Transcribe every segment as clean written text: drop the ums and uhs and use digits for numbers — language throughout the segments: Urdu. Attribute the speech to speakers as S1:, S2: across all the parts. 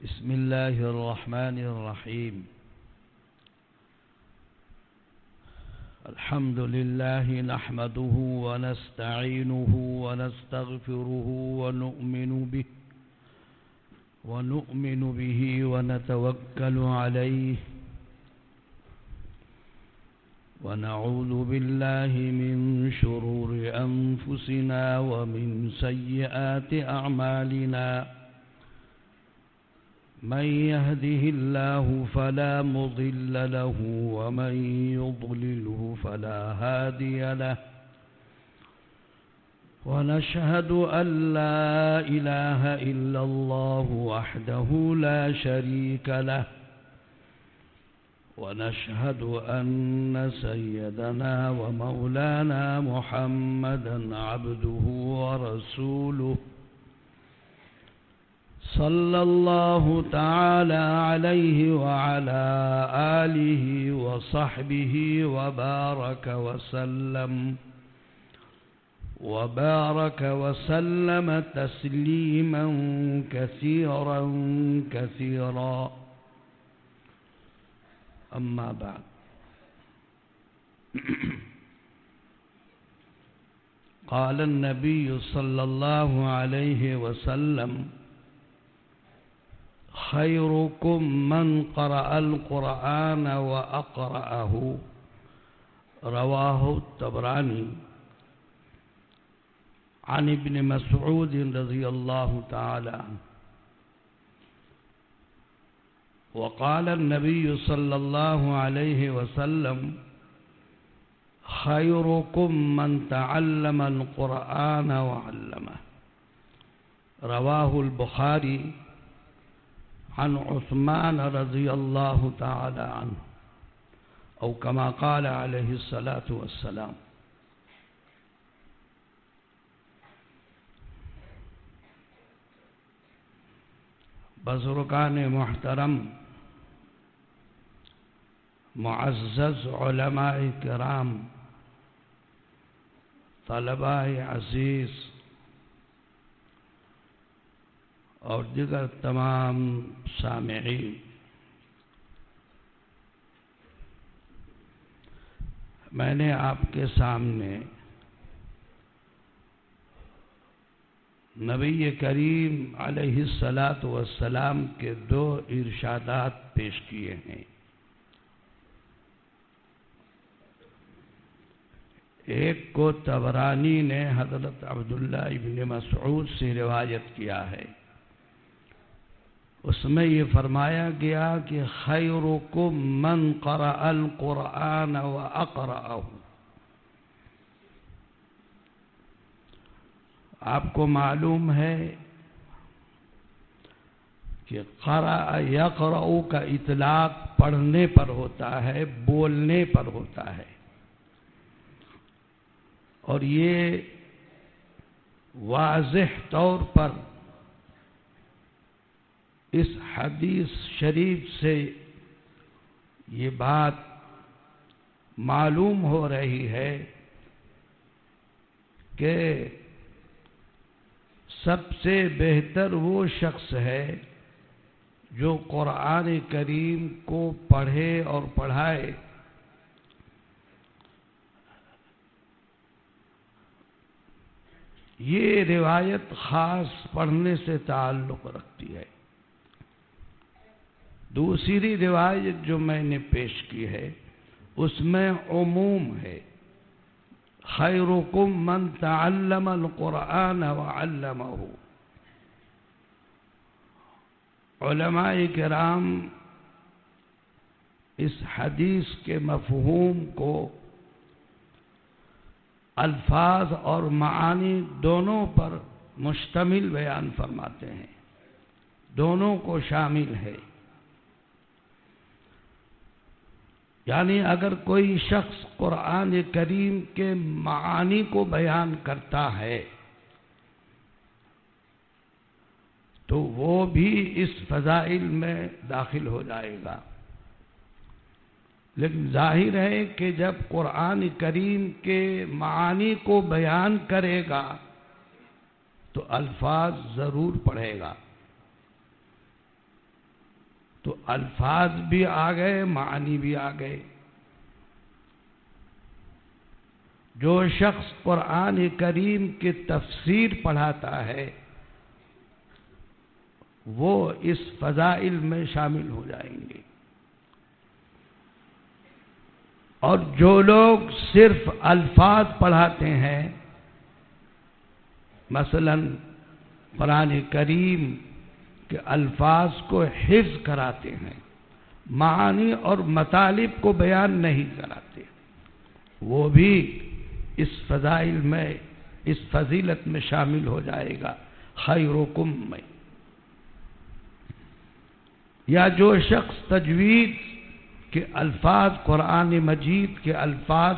S1: بسم الله الرحمن الرحيم. الحمد لله نحمده ونستعينه ونستغفره ونؤمن به ونتوكل عليه، ونعوذ بالله من شرور أنفسنا ومن سيئات أعمالنا. من يهده الله فلا مضل له ومن يضلله فلا هادي له، ونشهد أن لا إله إلا الله وحده لا شريك له، ونشهد أن سيدنا ومولانا محمدا عبده ورسوله، صلى الله تعالى عليه وعلى آله وصحبه وبارك وسلم تسليما كثيرا كثيرا. أما بعد، قال النبي صلى الله عليه وسلم: خيركم من قرأ القرآن وأقرأه. رواه الطبراني. عن ابن مسعود رضي الله تعالى عنه. وقال النبي صلى الله عليه وسلم: خيركم من تعلم القرآن وعلمه. رواه البخاري. عن عثمان رضي الله تعالى عنه، أو كما قال عليه الصلاة والسلام. بزرگان محترم، معزز علماء کرام، طلباء عزیز اور دیگر تمام سامعین، میں نے آپ کے سامنے نبی کریم علیہ الصلاۃ والسلام کے دو ارشادات پیش کیے ہیں. ایک کو طبرانی نے حضرت عبداللہ ابن مسعود سے روایت کیا ہے. اس میں یہ فرمایا گیا کہ خیرکم من قرأ القرآن وأقرأه. آپ کو معلوم ہے کہ قرأ یقرأ کا اطلاق پڑھنے پر ہوتا ہے، بولنے پر ہوتا ہے، اور یہ واضح طور پر اس حدیث شریف سے یہ بات معلوم ہو رہی ہے کہ سب سے بہتر وہ شخص ہے جو قرآن کریم کو پڑھے اور پڑھائے. یہ روایت خاص پڑھنے سے تعلق رکھتی ہے. دوسری روایت جو میں نے پیش کی ہے اس میں عموم ہے. خیرکم من تعلم القرآن وعلمه. علماء کرام اس حدیث کے مفہوم کو الفاظ اور معانی دونوں پر مشتمل بیان فرماتے ہیں، دونوں کو شامل ہے. یعنی اگر کوئی شخص قرآن کریم کے معانی کو بیان کرتا ہے تو وہ بھی اس فضائل میں داخل ہو جائے گا. لیکن ظاہر ہے کہ جب قرآن کریم کے معانی کو بیان کرے گا تو الفاظ ضرور پڑھے گا. تو الفاظ بھی آ گئے، معانی بھی آ گئے. جو شخص قرآن کریم کی تفسیر پڑھاتا ہے وہ اس فضائل میں شامل ہو جائیں گے. اور جو لوگ صرف الفاظ پڑھاتے ہیں، مثلا قرآن کریم کے الفاظ کو حفظ کراتے ہیں، معانی اور مطالب کو بیان نہیں کراتے، وہ بھی اس فضائل میں، اس فضیلت میں شامل ہو جائے گا، خیرکم میں. یا جو شخص تجوید کے الفاظ، قرآن مجید کے الفاظ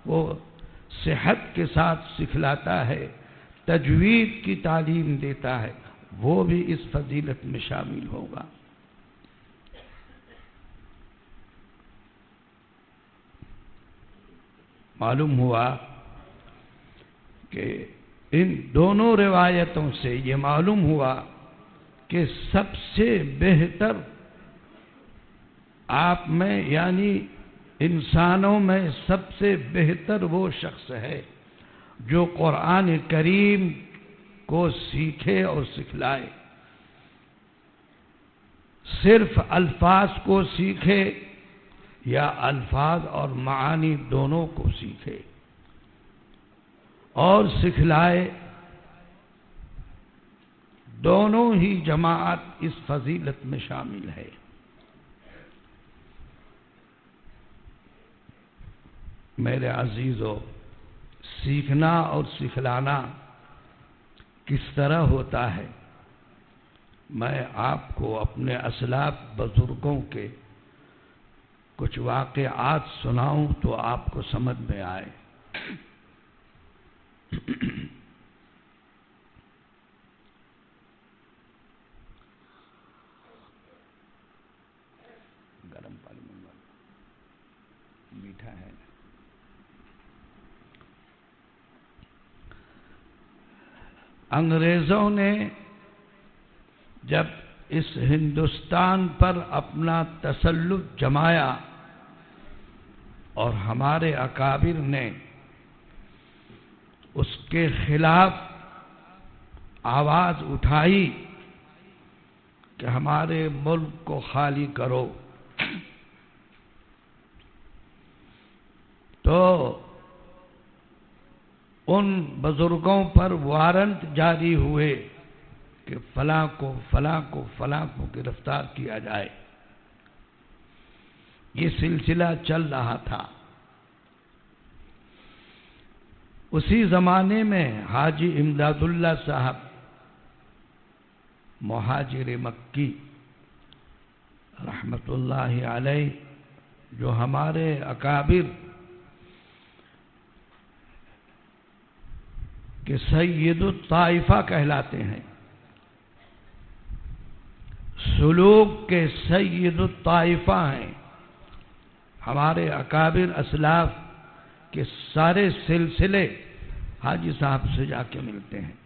S1: وہ صحت کے ساتھ سکھلاتا ہے، تجوید کی تعلیم دیتا ہے، وہ بھی اس فضیلت میں شامل ہوگا. معلوم ہوا کہ ان دونوں روایتوں سے یہ معلوم ہوا کہ سب سے بہتر آپ میں، یعنی انسانوں میں سب سے بہتر وہ شخص ہے جو قرآن کریم کو سیکھے اور سکھلائے. صرف الفاظ کو سیکھے یا الفاظ اور معانی دونوں کو سیکھے اور سکھلائے، دونوں ہی جماعت اس فضیلت میں شامل ہے. میرے عزیزو، سیکھنا اور سکھلانا کس طرح ہوتا ہے، میں آپ کو اپنے اسلاف بزرگوں کے کچھ واقعات سناؤں تو آپ کو سمجھ میں آئے. گرم پانی منگوا، میٹھا ہے. انگریزوں نے جب اس ہندوستان پر اپنا تسلط جمایا اور ہمارے اکابر نے اس کے خلاف آواز اٹھائی کہ ہمارے ملک کو خالی کرو، تو ان بزرگوں پر وارنٹ جاری ہوئے کہ فلاں کو فلاں کو فلاں کو گرفتار کیا جائے. یہ سلسلہ چل رہا تھا. اسی زمانے میں حاجی امداد اللہ صاحب مہاجر مکی رحمت اللہ علیہ، جو ہمارے اکابر کہ سید الطائفہ کہلاتے ہیں، سلوک کے سید الطائفہ ہیں. ہمارے اکابر اسلاف کے سارے سلسلے حاجی صاحب سے جا کے ملتے ہیں.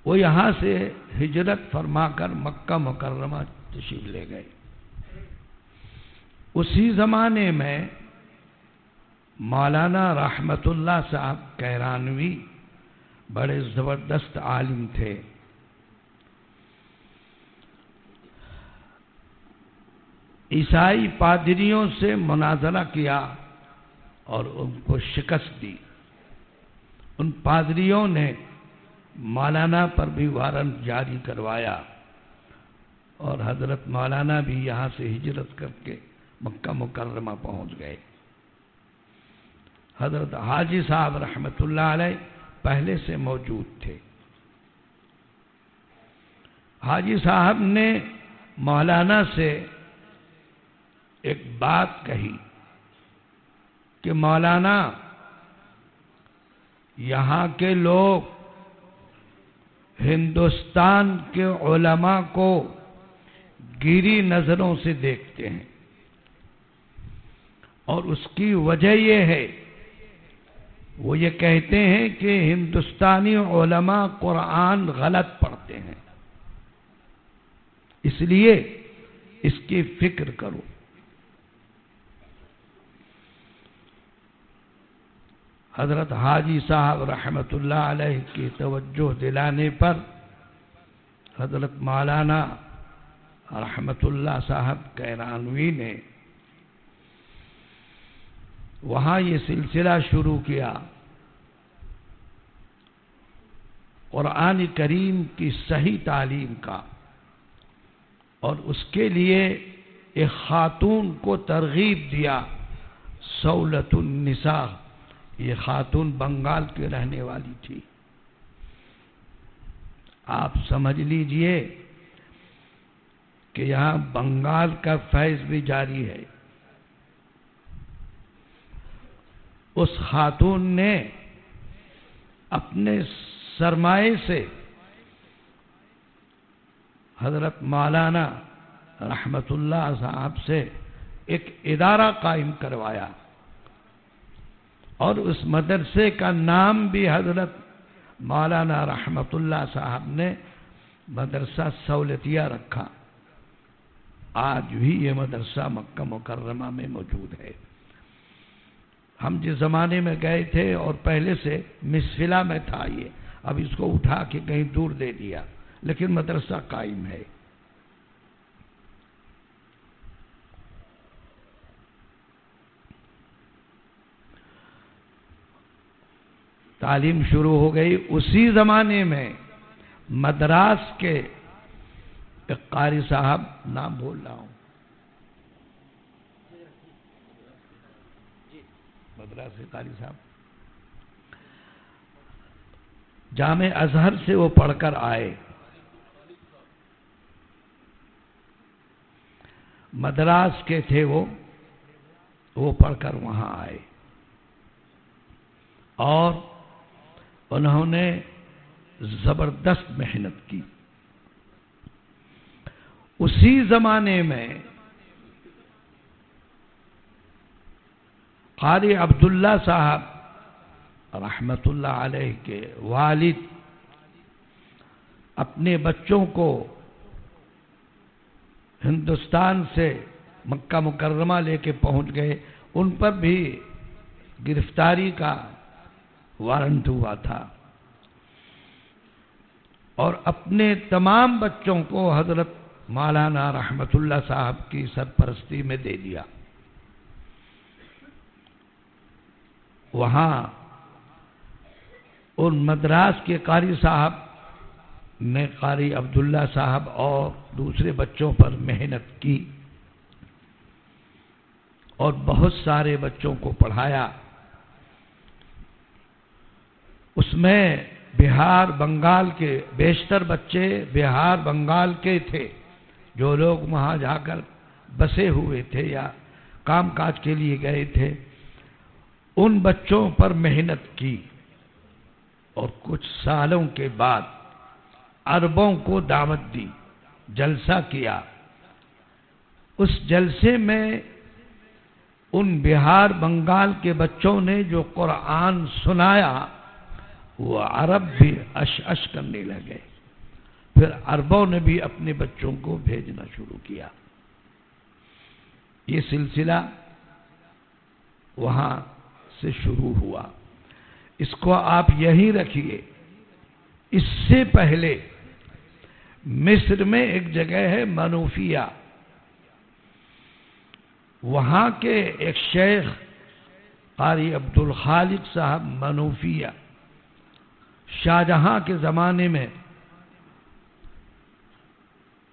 S1: وہ یہاں سے ہجرت فرما کر مکہ مکرمہ تشریف لے گئے. اسی زمانے میں مولانا رحمت اللہ صاحب کیرانوی بڑے زبردست عالم تھے. عیسائی پادریوں سے مناظرہ کیا اور ان کو شکست دی. ان پادریوں نے مولانا پر بھی وارنٹ جاری کروایا اور حضرت مولانا بھی یہاں سے ہجرت کر کے مکہ مکرمہ پہنچ گئے. حضرت حاجی صاحب رحمت اللہ علیہ پہلے سے موجود تھے. حاجی صاحب نے مولانا سے ایک بات کہی کہ مولانا، یہاں کے لوگ ہندوستان کے علماء کو گیری نظروں سے دیکھتے ہیں، اور اس کی وجہ یہ ہے وہ یہ کہتے ہیں کہ ہندوستانی علماء قرآن غلط پڑھتے ہیں، اس لیے اس کی فکر کرو۔ حضرت حاجی صاحب رحمت اللہ علیہ کی توجہ دلانے پر حضرت مولانا رحمت اللہ صاحب کیرانوی نے وہاں یہ سلسلہ شروع کیا، قرآن کریم کی صحیح تعلیم کا، اور اس کے لیے ایک خاتون کو ترغیب دیا، سولت النساء۔ یہ خاتون بنگال کے رہنے والی تھی۔ آپ سمجھ لیجئے کہ یہاں بنگال کا فیض بھی جاری ہے۔ اس خاتون نے اپنے سرمائے سے حضرت مولانا رحمت اللہ صاحب سے ایک ادارہ قائم کروایا، اور اس مدرسے کا نام بھی حضرت مولانا رحمت اللہ صاحب نے مدرسہ سولتیہ رکھا۔ آج بھی یہ مدرسہ مکہ مکرمہ میں موجود ہے۔ ہم جس زمانے میں گئے تھے اور پہلے سے مسفلہ میں تھا یہ، اب اس کو اٹھا کے کہیں دور دے دیا، لیکن مدرسہ قائم ہے۔ تعلیم شروع ہو گئی۔ اسی زمانے میں مدراس کے ایک قاری صاحب، نام بھول رہا ہوں، مدراس کے قاری صاحب، جامع ازہر سے وہ پڑھ کر آئے، مدراس کے تھے وہ پڑھ کر وہاں آئے، اور انہوں نے زبردست محنت کی۔ اسی زمانے میں قاری عبداللہ صاحب رحمت اللہ علیہ کے والد اپنے بچوں کو ہندوستان سے مکہ مکرمہ لے کے پہنچ گئے۔ ان پر بھی گرفتاری کا وارنٹ ہوا تھا، اور اپنے تمام بچوں کو حضرت مولانا رحمت اللہ صاحب کی سرپرستی میں دے دیا۔ وہاں ان مدراس کے قاری صاحب نے قاری عبداللہ صاحب اور دوسرے بچوں پر محنت کی، اور بہت سارے بچوں کو پڑھایا۔ اس میں بہار بنگال کے بیشتر بچے بہار بنگال کے تھے، جو لوگ وہاں جا کر بسے ہوئے تھے یا کام کاج کے لیے گئے تھے۔ ان بچوں پر محنت کی، اور کچھ سالوں کے بعد عربوں کو دعوت دی، جلسہ کیا۔ اس جلسے میں ان بہار بنگال کے بچوں نے جو قرآن سنایا، وہ عرب بھی اش کرنے لگے۔ پھر عربوں نے بھی اپنے بچوں کو بھیجنا شروع کیا۔ یہ سلسلہ وہاں سے شروع ہوا۔ اس کو آپ یہی رکھیے۔ اس سے پہلے مصر میں ایک جگہ ہے منوفیہ، وہاں کے ایک شیخ قاری عبد الخالق صاحب منوفیہ، شاہجہاں کے زمانے میں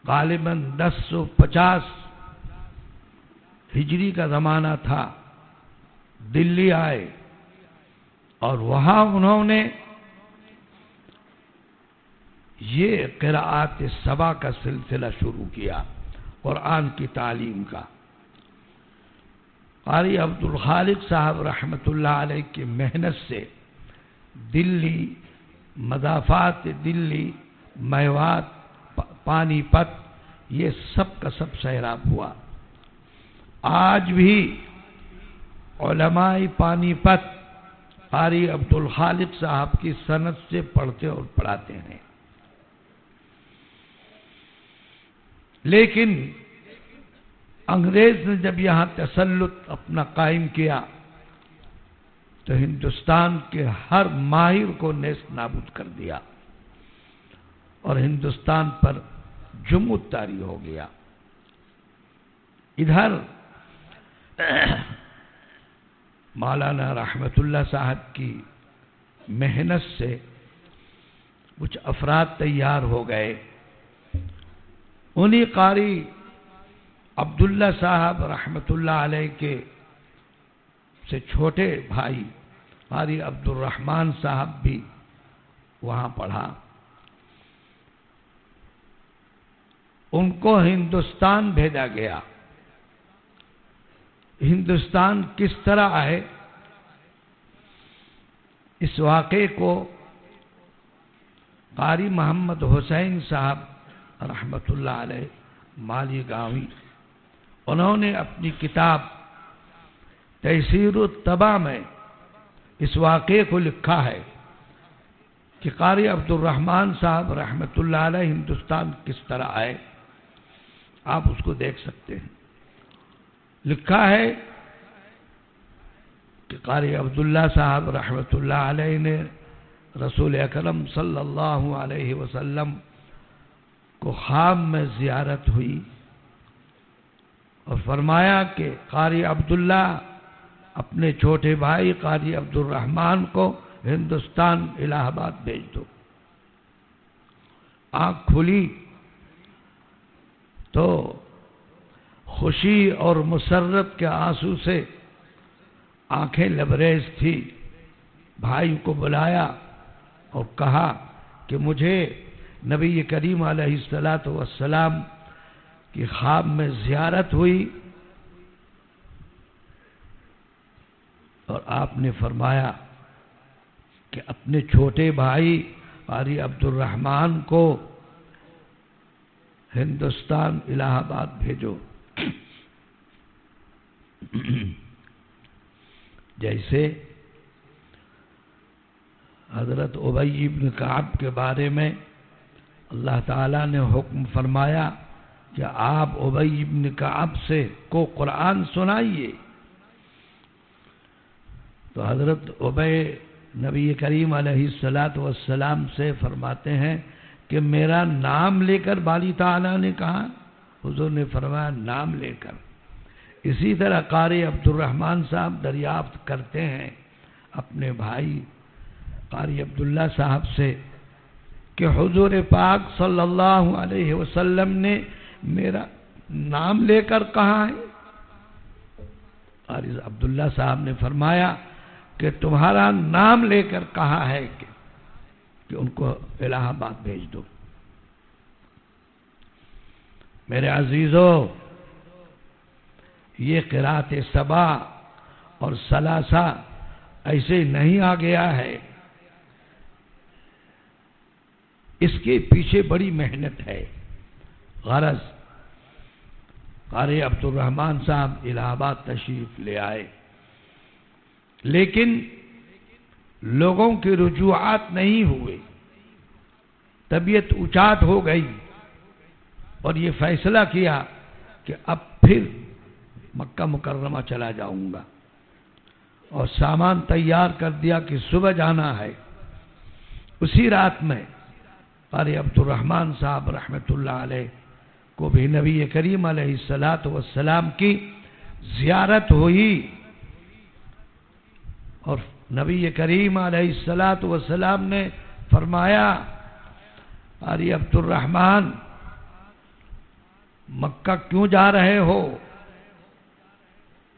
S1: غالباً 1050 ہجری کا زمانہ تھا، دلی آئے، اور وہاں انہوں نے یہ قراءات سبع کا سلسلہ شروع کیا، قرآن کی تعلیم کا۔ قاری عبد الخالق صاحب رحمت اللہ علیہ کی محنت سے دلی، مضافات دلی، میوات، پانی پت، یہ سب کا سب سیراب ہوا۔ آج بھی علماء پانی پت قاری عبد الخالق صاحب کی سند سے پڑھتے اور پڑھاتے ہیں. لیکن انگریز نے جب یہاں تسلط اپنا قائم کیا تو ہندوستان کے ہر ماہر کو نیست نابود کر دیا اور ہندوستان پر جمود طاری ہو گیا. ادھر مولانا رحمت اللہ صاحب کی محنت سے کچھ افراد تیار ہو گئے. انہی قاری عبداللہ صاحب رحمت اللہ علیہ کے سے چھوٹے بھائی قاری عبد الرحمن صاحب بھی وہاں پڑھا. ان کو ہندوستان بھیجا گیا. ہندوستان کس طرح آئے اس واقعے کو قاری محمد حسین صاحب رحمت اللہ علیہ مالی گاوی انہوں نے اپنی کتاب تیسیر الطبع میں اس واقعے کو لکھا ہے کہ قاری عبد الرحمن صاحب رحمت اللہ علیہ ہندوستان کس طرح آئے. آپ اس کو دیکھ سکتے ہیں. لکھا ہے کہ قاری عبداللہ صاحب رحمت اللہ علیہ نے رسول اکرم صلی اللہ علیہ وسلم کو خواب میں زیارت ہوئی اور فرمایا کہ قاری عبداللہ اپنے چھوٹے بھائی قاری عبد الرحمن کو ہندوستان الہ آباد بھیج دو. آنکھ کھلی تو خوشی اور مسرت کے آنسو سے آنکھیں لبریز تھی. بھائی کو بلایا اور کہا کہ مجھے نبی کریم علیہ الصلوۃ والسلام کی خواب میں زیارت ہوئی اور آپ نے فرمایا کہ اپنے چھوٹے بھائی قاری عبد الرحمن کو ہندوستان الہ آباد بھیجو. جیسے حضرت ابی بن کعب کے بارے میں اللہ تعالیٰ نے حکم فرمایا کہ آپ ابی بن کعب سے کو قرآن سنائیے. تو حضرت ابی نبی کریم علیہ الصلوۃ والسلام سے فرماتے ہیں کہ میرا نام لے کر باری تعالیٰ نے کہا. حضور نے فرمایا نام لے کر. اسی طرح قاری عبد الرحمن صاحب دریافت کرتے ہیں اپنے بھائی قاری عبداللہ صاحب سے کہ حضور پاک صلی اللہ علیہ وسلم نے میرا نام لے کر کہا ہے. قاری عبداللہ صاحب نے فرمایا کہ تمہارا نام لے کر کہا ہے کہ ان کو الہ آباد بھیج دو. میرے عزیزو، یہ قرات سبا اور ثلاثہ ایسے نہیں آ گیا ہے. اس کے پیچھے بڑی محنت ہے. غرض قاری عبد الرحمن صاحب الہ آباد تشریف لے آئے، لیکن لوگوں کی رجوعات نہیں ہوئے. طبیعت اچاٹ ہو گئی اور یہ فیصلہ کیا کہ اب پھر مکہ مکرمہ چلا جاؤں گا، اور سامان تیار کر دیا کہ صبح جانا ہے. اسی رات میں قاری عبد الرحمن صاحب رحمت اللہ علیہ کو بھی نبی کریم علیہ الصلوۃ والسلام کی زیارت ہوئی اور نبی کریم علیہ الصلوۃ والسلام نے فرمایا قاری عبد الرحمن مکہ کیوں جا رہے ہو؟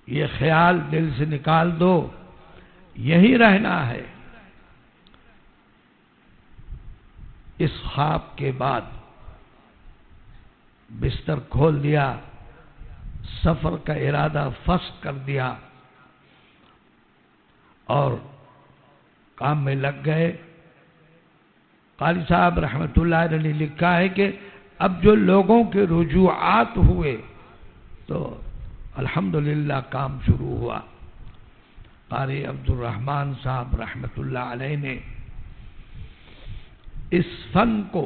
S1: یہ خیال دل سے نکال دو، یہی رہنا ہے. اس خواب کے بعد بستر کھول دیا، سفر کا ارادہ فسخ کر دیا اور کام میں لگ گئے. قاری صاحب رحمت اللہ علیہ نے لکھا ہے کہ اب جو لوگوں کے رجوعات ہوئے تو الحمدللہ کام شروع ہوا. قاری عبد الرحمن صاحب رحمت اللہ علیہ نے اس فن کو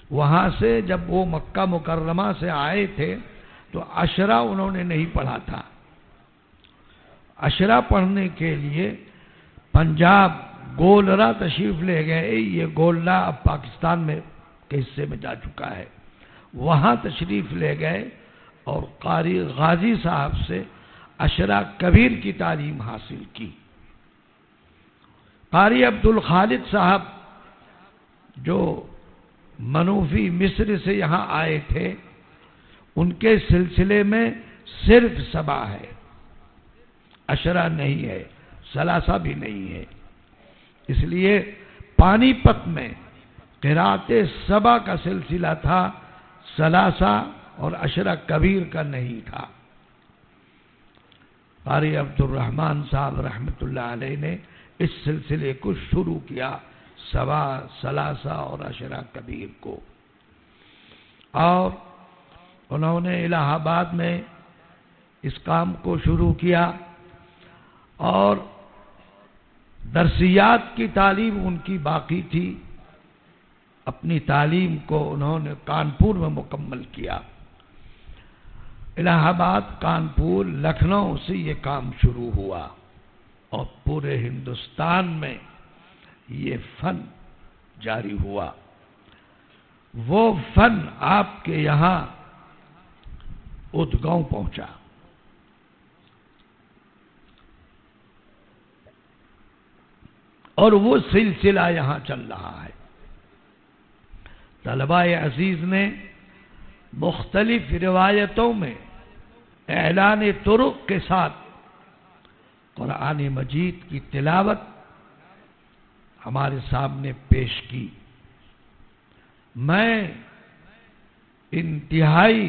S1: وہاں سے جب وہ مکہ مکرمہ سے آئے تھے تو عشرہ انہوں نے نہیں پڑھا تھا. عشرہ پڑھنے کے لیے پنجاب گولرا تشریف لے گئے. یہ گولرا اب پاکستان میں کے حصے میں جا چکا ہے. وہاں تشریف لے گئے اور قاری غازی صاحب سے عشرہ کبیر کی تعلیم حاصل کی. قاری عبد الخالق صاحب جو منوفی مصر سے یہاں آئے تھے ان کے سلسلے میں صرف سبا ہے، عشرہ نہیں ہے، ثلاثہ بھی نہیں ہے. اس لیے پانی پت میں قرات سبا کا سلسلہ تھا، ثلاثہ اور عشرہ کبیر کا نہیں تھا. قاری عبد الرحمن صاحب رحمت اللہ علیہ نے اس سلسلے کو شروع کیا، سبا، ثلاثہ اور عشرہ کبیر کو. اور انہوں نے الہ آباد میں اس کام کو شروع کیا اور درسیات کی تعلیم ان کی باقی تھی. اپنی تعلیم کو انہوں نے کانپور میں مکمل کیا. الہ آباد، کانپور، لکھنؤ سے یہ کام شروع ہوا اور پورے ہندوستان میں یہ فن جاری ہوا. وہ فن آپ کے یہاں ادگاؤں پہنچا. اور وہ سلسلہ یہاں چل رہا ہے. طلباء عزیز نے مختلف روایتوں میں اعلان طرق کے ساتھ قرآن مجید کی تلاوت ہمارے سامنے پیش کی. میں انتہائی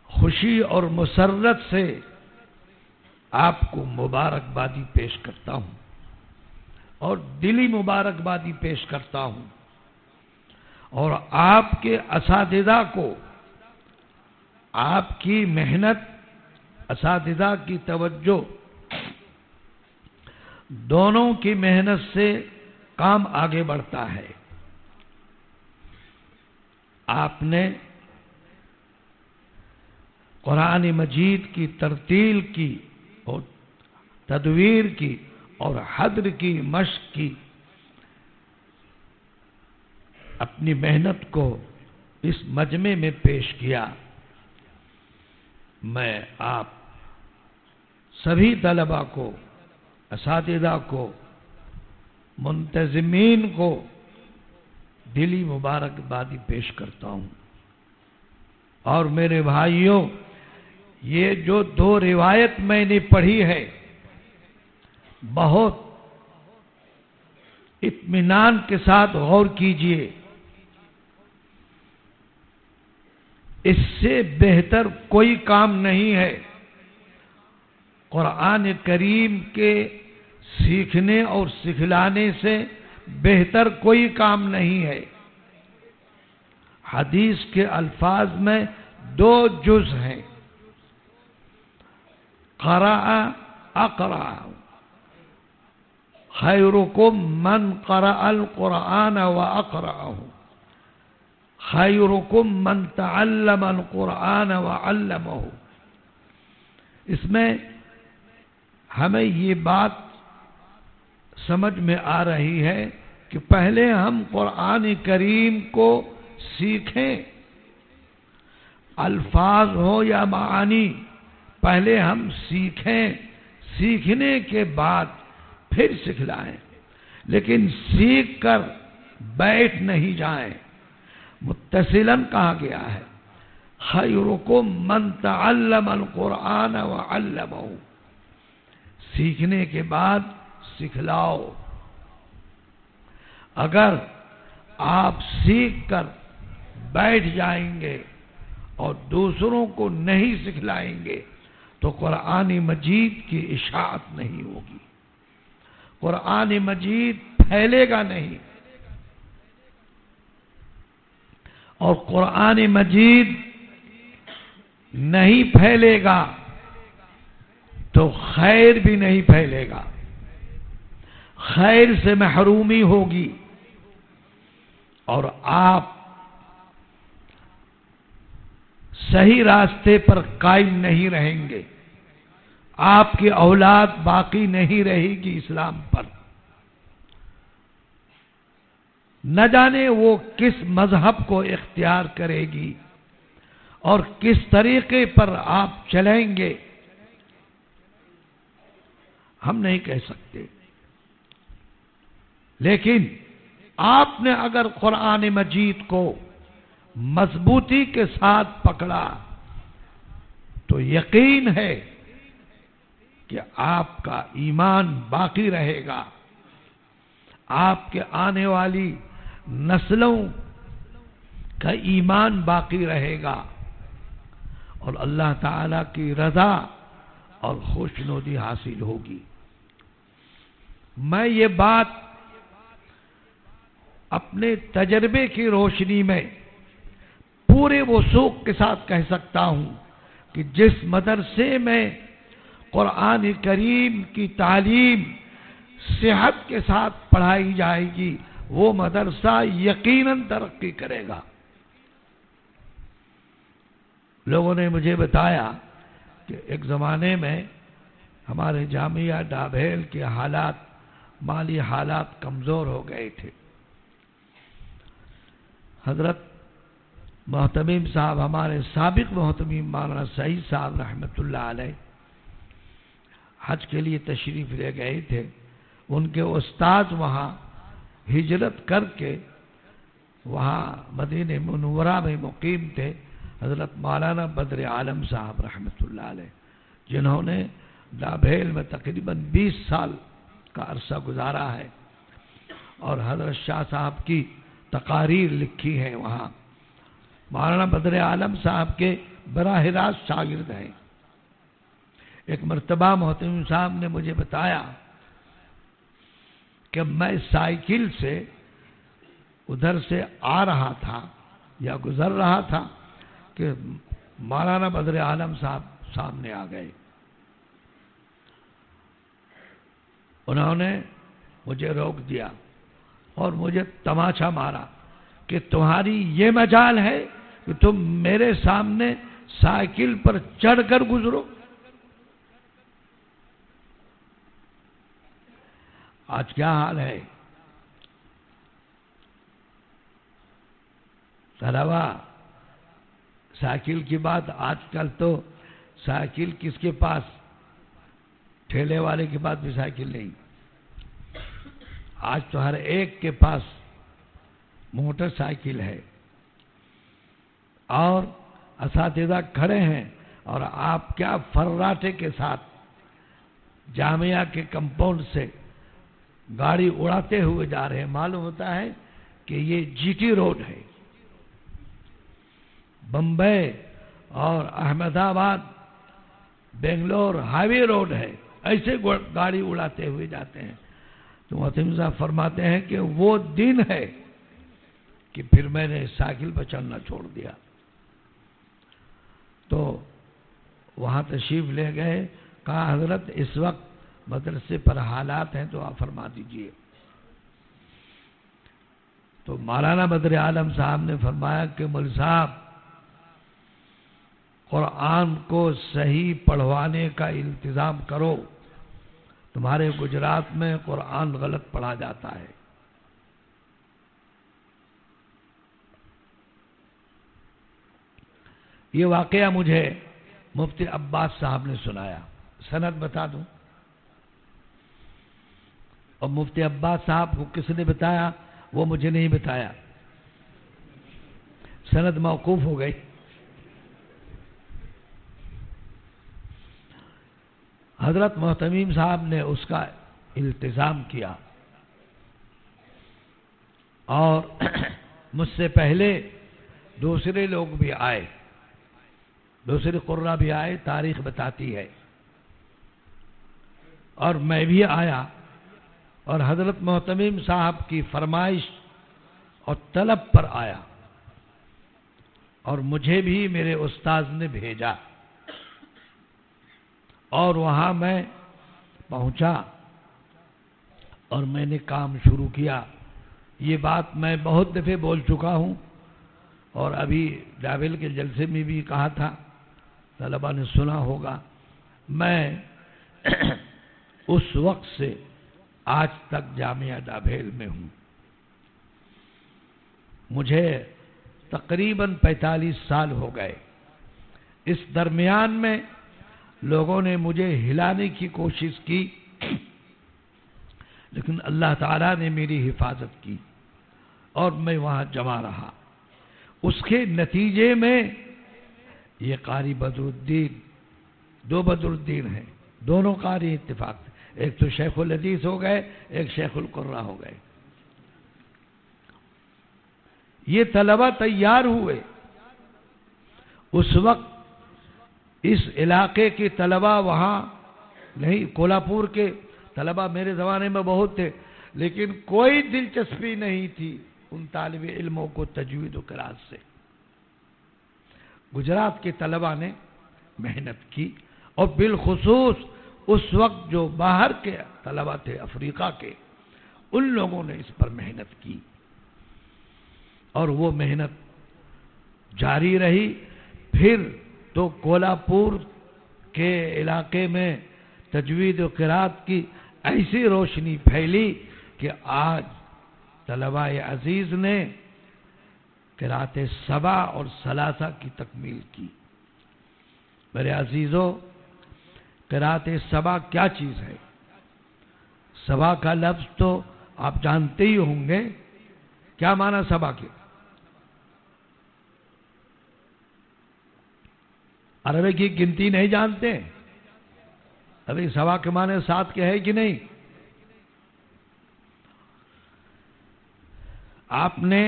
S1: خوشی اور مسرت سے آپ کو مبارکبادی پیش کرتا ہوں اور دلی مبارکبادی پیش کرتا ہوں. اور آپ کے اساتذہ کو آپ کی محنت، اساتذہ کی توجہ، دونوں کی محنت سے کام آگے بڑھتا ہے. آپ نے قرآن مجید کی ترتیل کی اور تدویر کی اور حدر کی مشق کی. اپنی محنت کو اس مجمع میں پیش کیا. میں آپ سبھی طلباء کو، اساتذہ کو، منتظمین کو دلی مبارکبادی پیش کرتا ہوں. اور میرے بھائیوں، یہ جو دو روایت میں نے پڑھی ہے، بہت اطمینان کے ساتھ غور کیجئے. اس سے بہتر کوئی کام نہیں ہے. قرآن کریم کے سیکھنے اور سکھلانے سے بہتر کوئی کام نہیں ہے. حدیث کے الفاظ میں دو جز ہیں، قرأ، اقرأ. خیرکم من قرأ القرآن واقرأہ، خیرکم من تعلم القرآن وعلمہ. اس میں ہمیں یہ بات سمجھ میں آ رہی ہے کہ پہلے ہم قرآن کریم کو سیکھیں، الفاظ ہو یا معانی، پہلے ہم سیکھیں، سیکھنے کے بعد پھر سکھلائیں. لیکن سیکھ کر بیٹھ نہیں جائیں. متصلاً کہا گیا ہے خیرکم من تعلم القرآن وعلمہ. سیکھنے کے بعد سکھلاؤ. اگر آپ سیکھ کر بیٹھ جائیں گے اور دوسروں کو نہیں سکھلائیں گے تو قرآن مجید کی اشاعت نہیں ہوگی، قرآن مجید پھیلے گا نہیں. اور قرآن مجید نہیں پھیلے گا تو خیر بھی نہیں پھیلے گا، خیر سے محرومی ہوگی، اور آپ صحیح راستے پر قائم نہیں رہیں گے، آپ کی اولاد باقی نہیں رہے گی اسلام پر۔ نہ جانے وہ کس مذہب کو اختیار کرے گی اور کس طریقے پر آپ چلیں گے، ہم نہیں کہہ سکتے۔ لیکن آپ نے اگر قرآن مجید کو مضبوطی کے ساتھ پکڑا تو یقین ہے کہ آپ کا ایمان باقی رہے گا، آپ کے آنے والی نسلوں کا ایمان باقی رہے گا، اور اللہ تعالی کی رضا اور خوشنودی حاصل ہوگی۔ میں یہ بات اپنے تجربے کی روشنی میں پورے وثوق کے ساتھ کہہ سکتا ہوں کہ جس مدرسے میں قرآن کریم کی تعلیم صحت کے ساتھ پڑھائی جائے گی وہ مدرسہ یقیناً ترقی کرے گا۔ لوگوں نے مجھے بتایا کہ ایک زمانے میں ہمارے جامعہ ڈابھیل کے حالات، مالی حالات کمزور ہو گئے تھے۔ حضرت محتمیم صاحب، ہمارے سابق محتمیم مولانا سعید صاحب رحمۃ اللہ علیہ، حج کے لیے تشریف لے گئے تھے۔ ان کے استاد وہاں ہجرت کر کے وہاں مدینہ منورہ میں مقیم تھے، حضرت مولانا بدر عالم صاحب رحمۃ اللہ علیہ، جنہوں نے ڈابھیل میں تقریباً 20 سال کا عرصہ گزارا ہے، اور حضرت شاہ صاحب کی تقاریر لکھی ہیں وہاں۔ مولانا بدر عالم صاحب کے براہ راست شاگرد ہیں۔ ایک مرتبہ محتمیم صاحب نے مجھے بتایا کہ میں سائیکل سے ادھر سے آ رہا تھا یا گزر رہا تھا کہ مولانا بدر عالم صاحب سامنے آ گئے۔ انہوں نے مجھے روک دیا اور مجھے تماچا مارا کہ تمہاری یہ مجال ہے کہ تم میرے سامنے سائیکل پر چڑھ کر گزرو۔ آج کیا حال ہے؟ طلبا، سائیکل کی بات آج کل تو سائیکل کس کے پاس؟ ٹھیلے والے کے پاس بھی سائیکل نہیں، آج تو ہر ایک کے پاس موٹر سائیکل ہے، اور اساتذہ کھڑے ہیں اور آپ کیا فراٹے کے ساتھ جامعہ کے کمپاؤنڈ سے گاڑی اڑاتے ہوئے جا رہے ہیں۔ معلوم ہوتا ہے کہ یہ جی ٹی روڈ ہے، بمبئی اور احمد آباد بنگلور ہائی وے روڈ ہے، ایسے گاڑی اڑاتے ہوئے جاتے ہیں۔ تو محتمیم صاحب فرماتے ہیں کہ وہ دن ہے کہ پھر میں نے سائیکل پر چلنا چھوڑ دیا۔ تو وہاں تشریف لے گئے، کہا حضرت اس وقت مدرسے پر حالات ہیں تو آپ فرما دیجئے۔ تو مولانا بدر عالم صاحب نے فرمایا کہ مول صاحب، قرآن کو صحیح پڑھوانے کا انتظام کرو، تمہارے گجرات میں قرآن غلط پڑھا جاتا ہے۔ یہ واقعہ مجھے مفتی عباس صاحب نے سنایا، سند بتا دوں؟ اور مفتی عباس صاحب کو کس نے بتایا وہ مجھے نہیں بتایا، سند موقوف ہو گئی۔ حضرت محتمیم صاحب نے اس کا التزام کیا، اور مجھ سے پہلے دوسرے لوگ بھی آئے، دوسرے قرہ بھی آئے، تاریخ بتاتی ہے، اور میں بھی آیا، اور حضرت محتمیم صاحب کی فرمائش اور طلب پر آیا، اور مجھے بھی میرے استاذ نے بھیجا، اور وہاں میں پہنچا اور میں نے کام شروع کیا. یہ بات میں بہت دفعہ بول چکا ہوں اور ابھی ڈاویل کے جلسے میں بھی کہا تھا، طلبہ نے سنا ہوگا. میں اس وقت سے آج تک جامعہ ڈابھیل میں ہوں. مجھے تقریباً 45 سال ہو گئے. اس درمیان میں لوگوں نے مجھے ہلانے کی کوشش کی، لیکن اللہ تعالیٰ نے میری حفاظت کی اور میں وہاں جمع رہا. اس کے نتیجے میں یہ قاری بدر الدین، 2 بدر الدین ہیں، دونوں قاری اتفاق سے، ایک تو شیخ الحدیث ہو گئے، ایک شیخ القراء ہو گئے. یہ طلبہ تیار ہوئے. اس وقت اس علاقے کے طلبہ وہاں نہیں، کولہاپور کے طلبہ میرے زمانے میں بہت تھے، لیکن کوئی دلچسپی نہیں تھی ان طالب علموں کو تجوید و قراءت سے. گجرات کے طلبہ نے محنت کی اور بالخصوص اس وقت جو باہر کے طلبہ تھے افریقہ کے، ان لوگوں نے اس پر محنت کی اور وہ محنت جاری رہی. پھر تو کولہاپور کے علاقے میں تجوید و قراءت کی ایسی روشنی پھیلی کہ آج طلبہ عزیز نے قراءت 7 اور 3 کی تکمیل کی. میرے عزیزو، قراءت 7 کیا چیز ہے؟ 7 کا لفظ تو آپ جانتے ہی ہوں گے. کیا معنی 7 کے؟ عربی کی گنتی نہیں جانتے؟ ابھی 7 کے معنی 7 کے ہے کہ نہیں؟ آپ نے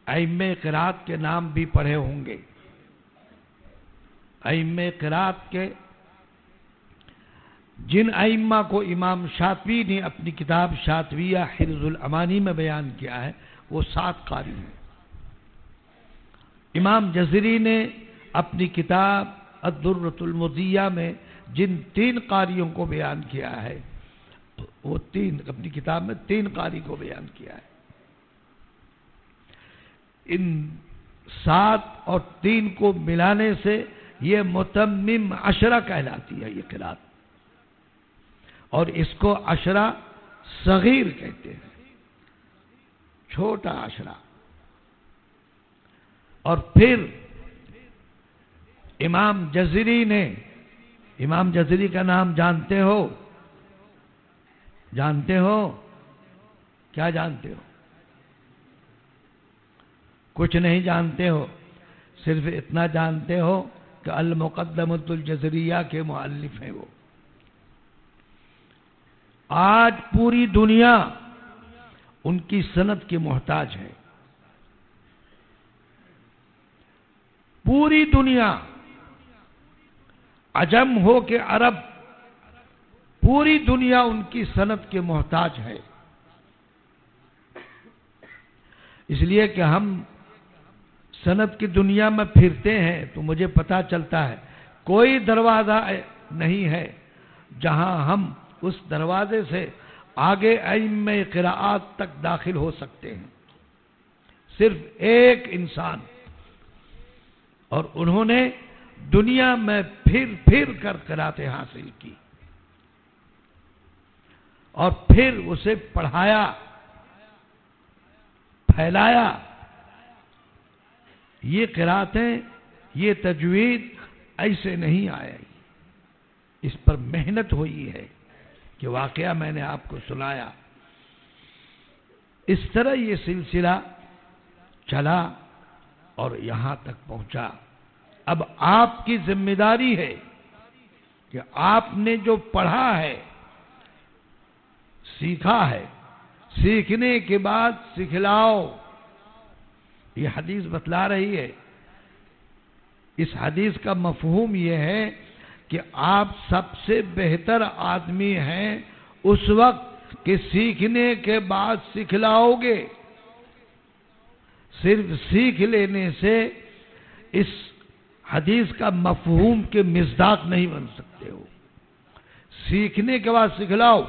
S1: ائمہ قرات کے نام بھی پڑھے ہوں گے. ائمہ قرات کے جن ائمہ کو امام شاطبی نے اپنی کتاب شاطبیہ حرز الامانی میں بیان کیا ہے، وہ 7 قاری ہیں. امام جزری نے اپنی کتاب الدرۃ المضیہ میں جن 3 قاریوں کو بیان کیا ہے، وہ 3 اپنی کتاب میں 3 قاری کو بیان کیا ہے. ان 7 اور 3 کو ملانے سے یہ متمم 10 کہلاتی ہے یہ قرات، اور اس کو 10 صغیر کہتے ہیں، چھوٹا 10. اور پھر امام جزری نے، امام جزری کا نام جانتے ہو؟ جانتے ہو؟ کیا جانتے ہو؟ کچھ نہیں جانتے ہو، صرف اتنا جانتے ہو کہ المقدمۃ الجزریہ کے مؤلف ہیں وہ. آج پوری دنیا ان کی سند کی محتاج ہے. پوری دنیا، عجم ہو کہ عرب، پوری دنیا ان کی سند کے محتاج ہے. اس لیے کہ ہم سند کی دنیا میں پھرتے ہیں تو مجھے پتا چلتا ہے کوئی دروازہ نہیں ہے جہاں ہم اس دروازے سے آگے ائمہ قراءات تک داخل ہو سکتے ہیں. صرف ایک انسان، اور انہوں نے دنیا میں پھر کر قراتیں حاصل کی اور پھر اسے پڑھایا، پھیلایا. یہ قراتیں، یہ تجوید ایسے نہیں آئے، اس پر محنت ہوئی ہے کہ واقعہ میں نے آپ کو سنایا. اس طرح یہ سلسلہ چلا اور یہاں تک پہنچا. اب آپ کی ذمہ داری ہے کہ آپ نے جو پڑھا ہے، سیکھا ہے، سیکھنے کے بعد سکھلاؤ. یہ حدیث بتلا رہی ہے. اس حدیث کا مفہوم یہ ہے کہ آپ سب سے بہتر آدمی ہیں اس وقت کہ سیکھنے کے بعد سکھلاؤ گے. صرف سیکھ لینے سے اس حدیث کا مفہوم کے مصداق نہیں بن سکتے ہو. سیکھنے کے بعد سکھلاؤ.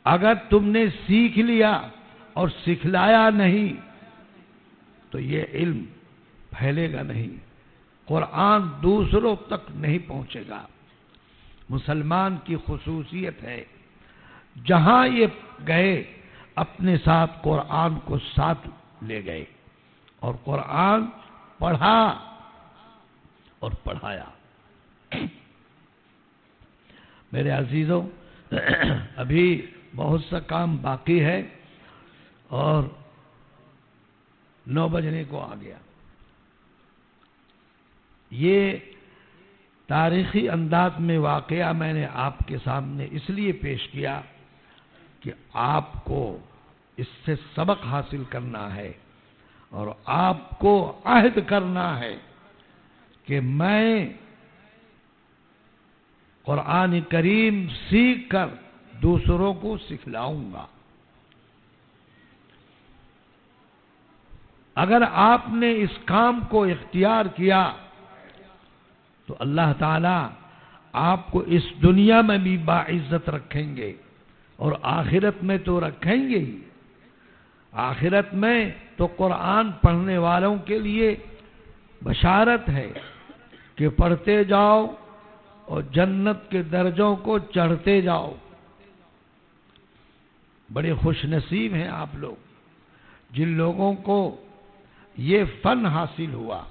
S1: اگر تم نے سیکھ لیا اور سکھلایا نہیں تو یہ علم پھیلے گا نہیں، قرآن دوسروں تک نہیں پہنچے گا. مسلمان کی خصوصیت ہے جہاں یہ گئے اپنے ساتھ قرآن کو ساتھ لے گئے اور قرآن پڑھا اور پڑھایا. میرے عزیزوں، ابھی بہت سا کام باقی ہے اور 9 بجنے کو آ گیا. یہ تاریخی انداز میں واقعہ میں نے آپ کے سامنے اس لیے پیش کیا کہ آپ کو اس سے سبق حاصل کرنا ہے اور آپ کو عہد کرنا ہے کہ میں قرآن کریم سیکھ کر دوسروں کو سکھلاؤں گا. اگر آپ نے اس کام کو اختیار کیا تو اللہ تعالی آپ کو اس دنیا میں بھی باعزت رکھیں گے اور آخرت میں تو رکھیں گے ہی. آخرت میں تو قرآن پڑھنے والوں کے لیے بشارت ہے کہ پڑھتے جاؤ اور جنت کے درجوں کو چڑھتے جاؤ. بڑے خوش نصیب ہیں آپ لوگ جن لوگوں کو یہ فن حاصل ہوا.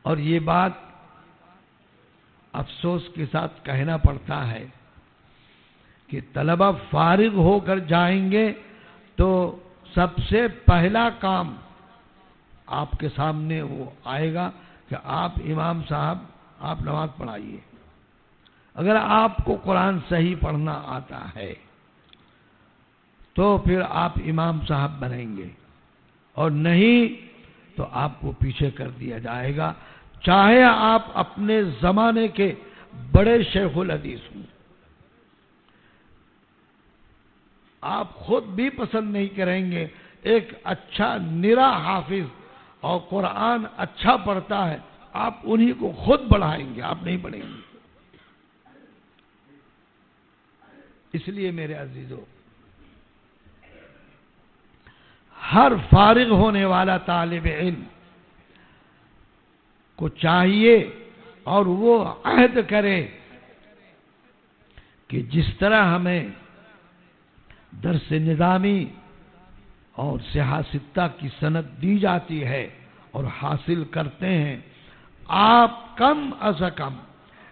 S1: اور یہ بات افسوس کے ساتھ کہنا پڑتا ہے کہ طلبہ فارغ ہو کر جائیں گے تو سب سے پہلا کام آپ کے سامنے وہ آئے گا کہ آپ امام صاحب آپ نماز پڑھائیے. اگر آپ کو قرآن صحیح پڑھنا آتا ہے تو پھر آپ امام صاحب بنیں گے اور نہیں تو آپ کو پیچھے کر دیا جائے گا، چاہے آپ اپنے زمانے کے بڑے شیخ الحدیث ہوں. آپ خود بھی پسند نہیں کریں گے ایک اچھا نرا حافظ اور قرآن اچھا پڑھتا ہے، آپ انہی کو خود بڑھائیں گے، آپ نہیں پڑھیں گے. اس لیے میرے عزیزو، ہر فارغ ہونے والا طالب علم کو چاہیے اور وہ عہد کرے کہ جس طرح ہمیں درس نظامی اور سیاستہ کی سند دی جاتی ہے اور حاصل کرتے ہیں، آپ کم از کم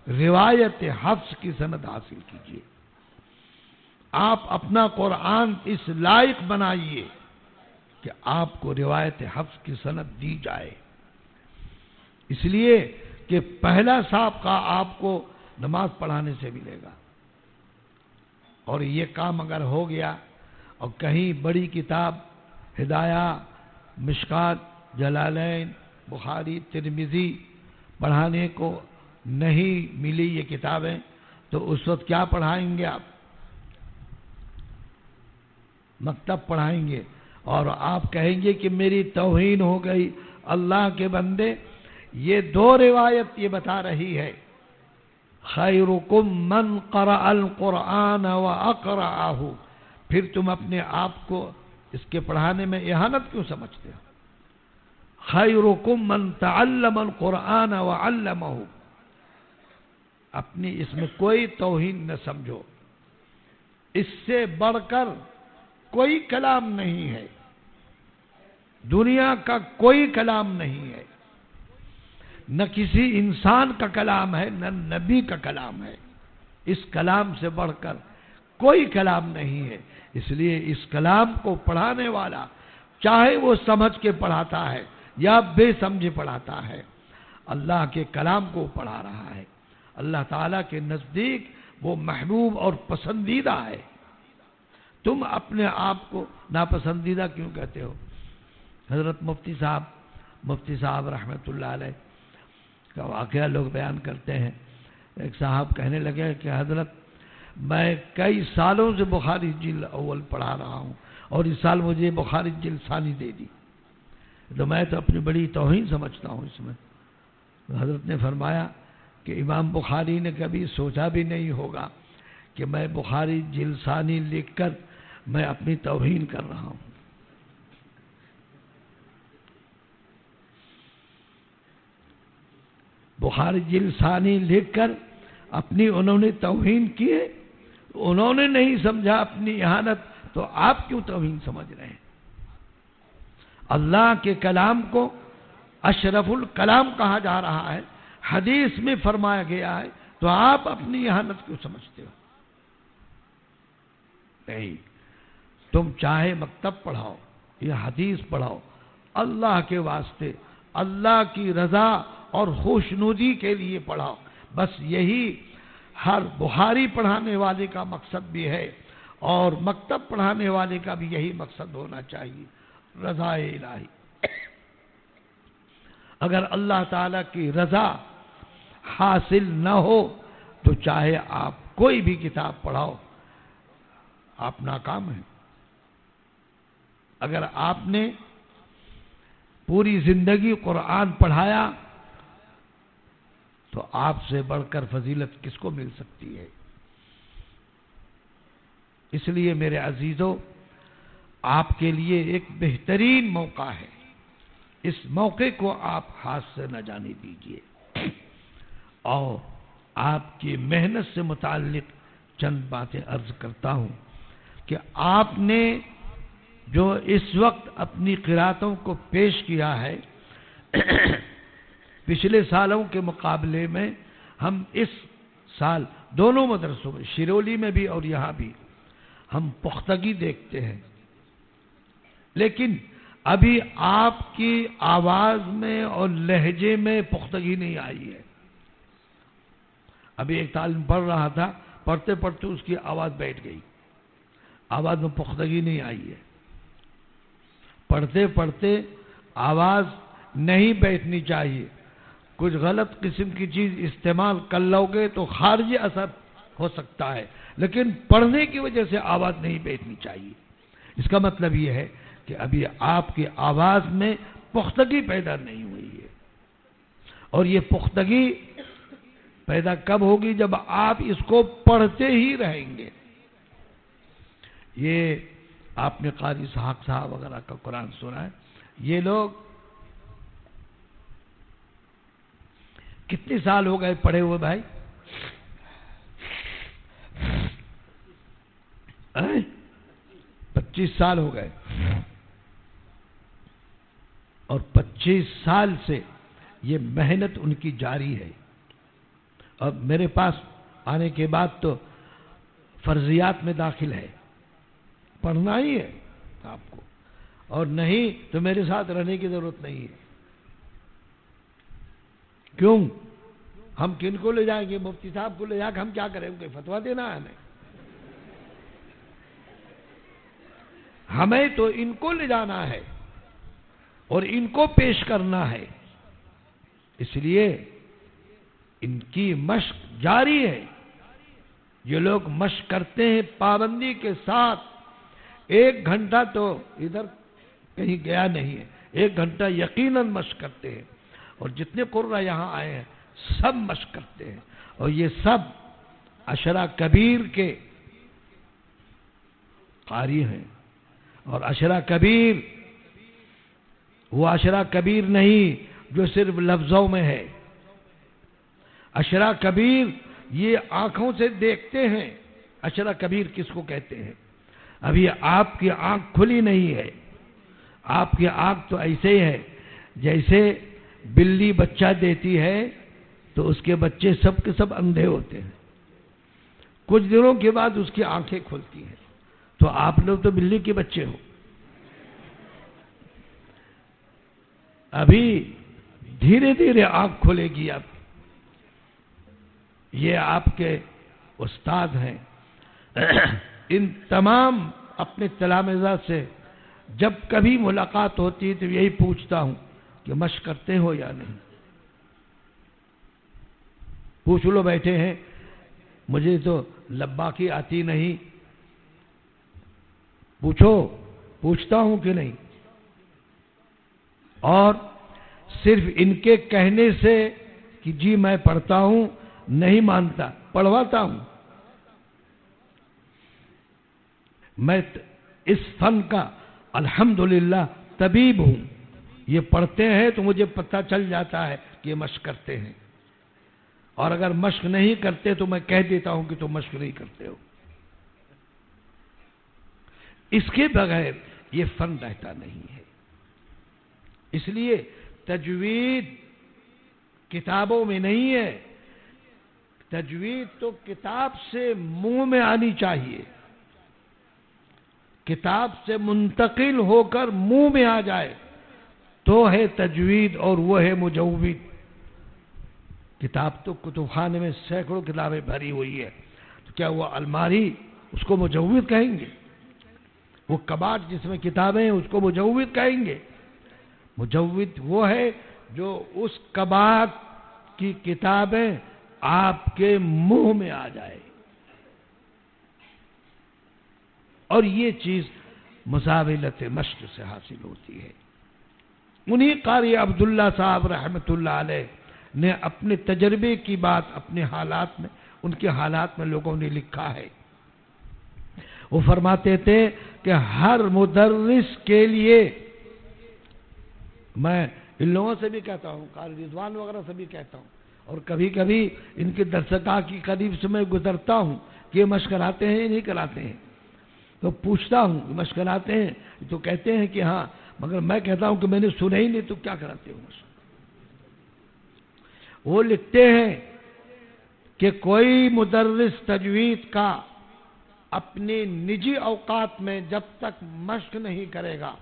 S1: روایت حفظ کی سند حاصل کیجیے. آپ اپنا قرآن اس لائق بنائیے کہ آپ کو روایت حفظ کی سند دی جائے. اس لیے کہ پہلا سابقہ آپ کو نماز پڑھانے سے ملے گا. اور یہ کام اگر ہو گیا اور کہیں بڑی کتاب ہدایہ، مشکات، جلالین، بخاری، ترمذی پڑھانے کو نہیں ملی یہ کتابیں تو اس وقت کیا پڑھائیں گے؟ آپ مکتب پڑھائیں گے اور آپ کہیں گے کہ میری توہین ہو گئی. اللہ کے بندے، یہ 2 روایت یہ بتا رہی ہے خیرکم من قرأ القرآن واقرأہ. پھر تم اپنے آپ کو اس کے پڑھانے میں اہانت کیوں سمجھتے ہو؟ خیرکم من تعلم القرآن وعلمہ. اپنی اس میں کوئی توہین نہ سمجھو، اس سے بڑھ کر کوئی کلام نہیں ہے، دنیا کا کوئی کلام نہیں ہے، نہ کسی انسان کا کلام ہے نہ نبی کا کلام ہے. اس کلام سے بڑھ کر کوئی کلام نہیں ہے. اس لیے اس کلام کو پڑھانے والا چاہے وہ سمجھ کے پڑھاتا ہے یا بے سمجھے پڑھاتا ہے، اللہ کے کلام کو پڑھا رہا ہے. اللہ تعالیٰ کے نزدیک وہ محبوب اور پسندیدہ ہے. تم اپنے آپ کو ناپسندیدہ کیوں کہتے ہو؟ حضرت مفتی صاحب رحمت اللہ علیہ کا واقعہ لوگ بیان کرتے ہیں. ایک صاحب کہنے لگے کہ حضرت میں کئی سالوں سے بخاری جلد اول پڑھا رہا ہوں اور اس سال مجھے بخاری جلد ثانی دے دی. تو میں تو اپنی بڑی توہین سمجھتا ہوں اس میں۔ حضرت نے فرمایا کہ امام بخاری نے کبھی سوچا بھی نہیں ہوگا کہ میں بخاری جلد ثانی لکھ کر میں اپنی توہین کر رہا ہوں۔ بخاری جلد ثانی لکھ کر اپنی انہوں نے توہین کی ہے، انہوں نے نہیں سمجھا اپنی اہانت، تو آپ کیوں توہین سمجھ رہے ہیں؟ اللہ کے کلام کو اشرف الکلام کہا جا رہا ہے، حدیث میں فرمایا گیا ہے، تو آپ اپنی اہانت کیوں سمجھتے ہو؟ نہیں، تم چاہے مکتب پڑھاؤ یا حدیث پڑھاؤ، اللہ کے واسطے، اللہ کی رضا اور خوشنودی کے لیے پڑھاؤ، بس یہی ہر بخاری پڑھانے والے کا مقصد بھی ہے، اور مکتب پڑھانے والے کا بھی یہی مقصد ہونا چاہیے، رضا الہی۔ اگر اللہ تعالی کی رضا حاصل نہ ہو تو چاہے آپ کوئی بھی کتاب پڑھاؤ، آپ ناکام ہیں۔ اگر آپ نے پوری زندگی قرآن پڑھایا تو آپ سے بڑھ کر فضیلت کس کو مل سکتی ہے؟ اس لیے میرے عزیزو، آپ کے لیے ایک بہترین موقع ہے، اس موقع کو آپ ہاتھ سے نہ جانے دیجیے، اور آپ کی محنت سے متعلق چند باتیں عرض کرتا ہوں کہ آپ نے جو اس وقت اپنی قراتوں کو پیش کیا ہے، پچھلے سالوں کے مقابلے میں ہم اس سال دونوں مدرسوں میں، شیرولی میں بھی اور یہاں بھی، ہم پختگی دیکھتے ہیں، لیکن ابھی آپ کی آواز میں اور لہجے میں پختگی نہیں آئی ہے۔ ابھی ایک طالب پڑھ رہا تھا، پڑھتے پڑھتے اس کی آواز بیٹھ گئی، آواز میں پختگی نہیں آئی ہے۔ پڑھتے پڑھتے آواز نہیں بیٹھنی چاہیے، کچھ غلط قسم کی چیز استعمال کر لو گے تو خارجی اثر ہو سکتا ہے، لیکن پڑھنے کی وجہ سے آواز نہیں بیٹھنی چاہیے۔ اس کا مطلب یہ ہے کہ ابھی آپ کی آواز میں پختگی پیدا نہیں ہوئی ہے، اور یہ پختگی پیدا کب ہوگی؟ جب آپ اس کو پڑھتے ہی رہیں گے۔ یہ آپ نے قاری اسحاق صاحب وغیرہ کا قرآن سنا ہے، یہ لوگ کتنے سال ہو گئے پڑھے ہوئے بھائی؟ 25 سال ہو گئے، اور 25 سال سے یہ محنت ان کی جاری ہے، اور میرے پاس آنے کے بعد تو فرضیات میں داخل ہے، پڑھنا ہی ہے آپ کو، اور نہیں تو میرے ساتھ رہنے کی ضرورت نہیں ہے۔ کیوں؟ ہم کن کو لے جائیں گے؟ مفتی صاحب کو لے جا کے ہم کیا کریں گے؟ فتویٰ دینا ہے ہمیں؟ ہمیں تو ان کو لے جانا ہے اور ان کو پیش کرنا ہے، اس لیے ان کی مشق جاری ہے۔ یہ لوگ مشق کرتے ہیں پابندی کے ساتھ، 1 گھنٹہ تو ادھر کہیں گیا نہیں ہے، 1 گھنٹہ یقیناً مشق کرتے ہیں، اور جتنے قرہ یہاں آئے ہیں سب مشق کرتے ہیں، اور یہ سب عشرہ کبیر کے قاری ہیں، اور عشرہ کبیر وہ عشرہ کبیر نہیں جو صرف لفظوں میں ہے، عشرہ کبیر یہ آنکھوں سے دیکھتے ہیں۔ عشرہ کبیر کس کو کہتے ہیں؟ ابھی آپ کی آنکھ کھلی نہیں ہے، آپ کی آنکھ تو ایسے ہے جیسے بلی بچہ دیتی ہے تو اس کے بچے سب کے سب اندھے ہوتے ہیں، کچھ دنوں کے بعد اس کی آنکھیں کھلتی ہیں، تو آپ لوگ تو بلی کے بچے ہو۔ ابھی دھیرے دھیرے آنکھ کھلے گی۔ اب یہ آپ کے استاد ہیں، ان تمام اپنے تلامذہ سے جب کبھی ملاقات ہوتی ہے تو یہی پوچھتا ہوں کہ مشق کرتے ہو یا نہیں؟ پوچھ لو، بیٹھے ہیں، مجھے تو لباکی آتی نہیں، پوچھو، پوچھتا ہوں کہ نہیں؟ اور صرف ان کے کہنے سے کہ جی میں پڑھتا ہوں نہیں مانتا، پڑھواتا ہوں۔ میں اس فن کا الحمدللہ طبیب ہوں، یہ پڑھتے ہیں تو مجھے پتہ چل جاتا ہے کہ یہ مشق کرتے ہیں، اور اگر مشق نہیں کرتے تو میں کہہ دیتا ہوں کہ تم مشق نہیں کرتے ہو۔ اس کے بغیر یہ فن رہتا نہیں ہے۔ اس لیے تجوید کتابوں میں نہیں ہے، تجوید تو کتاب سے منہ میں آنی چاہیے، کتاب سے منتقل ہو کر منہ میں آ جائے تو ہے تجوید، اور وہ ہے مجود۔ کتاب تو کتب خانے میں سینکڑوں کتابیں بھری ہوئی ہے، تو کیا وہ الماری اس کو مجود کہیں گے؟ وہ کباڑ جس میں کتابیں ہیں اس کو مجود کہیں گے؟ مجود وہ ہے جو اس کباڑ کی کتابیں آپ کے منہ میں آ جائے، اور یہ چیز مزاولت مشق سے حاصل ہوتی ہے۔ انہی قاری عبداللہ صاحب رحمۃ اللہ علیہ نے اپنے تجربے کی بات اپنے حالات میں، ان کے حالات میں لوگوں نے لکھا ہے۔ وہ فرماتے تھے کہ ہر مدرس کے لیے، میں ان لوگوں سے بھی کہتا ہوں، قاری رضوان وغیرہ سے بھی کہتا ہوں، اور کبھی کبھی ان کے درسگاہ کی قریب سے میں گزرتا ہوں کہ یہ مشق کراتے ہیں یا نہیں کراتے ہیں، تو پوچھتا ہوں مشق کراتے ہیں تو کہتے ہیں کہ ہاں، مگر میں کہتا ہوں کہ میں نے سنا ہی نہیں، تو کیا کراتے ہو مشق؟ وہ لکھتے ہیں کہ کوئی مدرس تجوید کا اپنے نجی اوقات میں جب تک مشق نہیں کرے گا،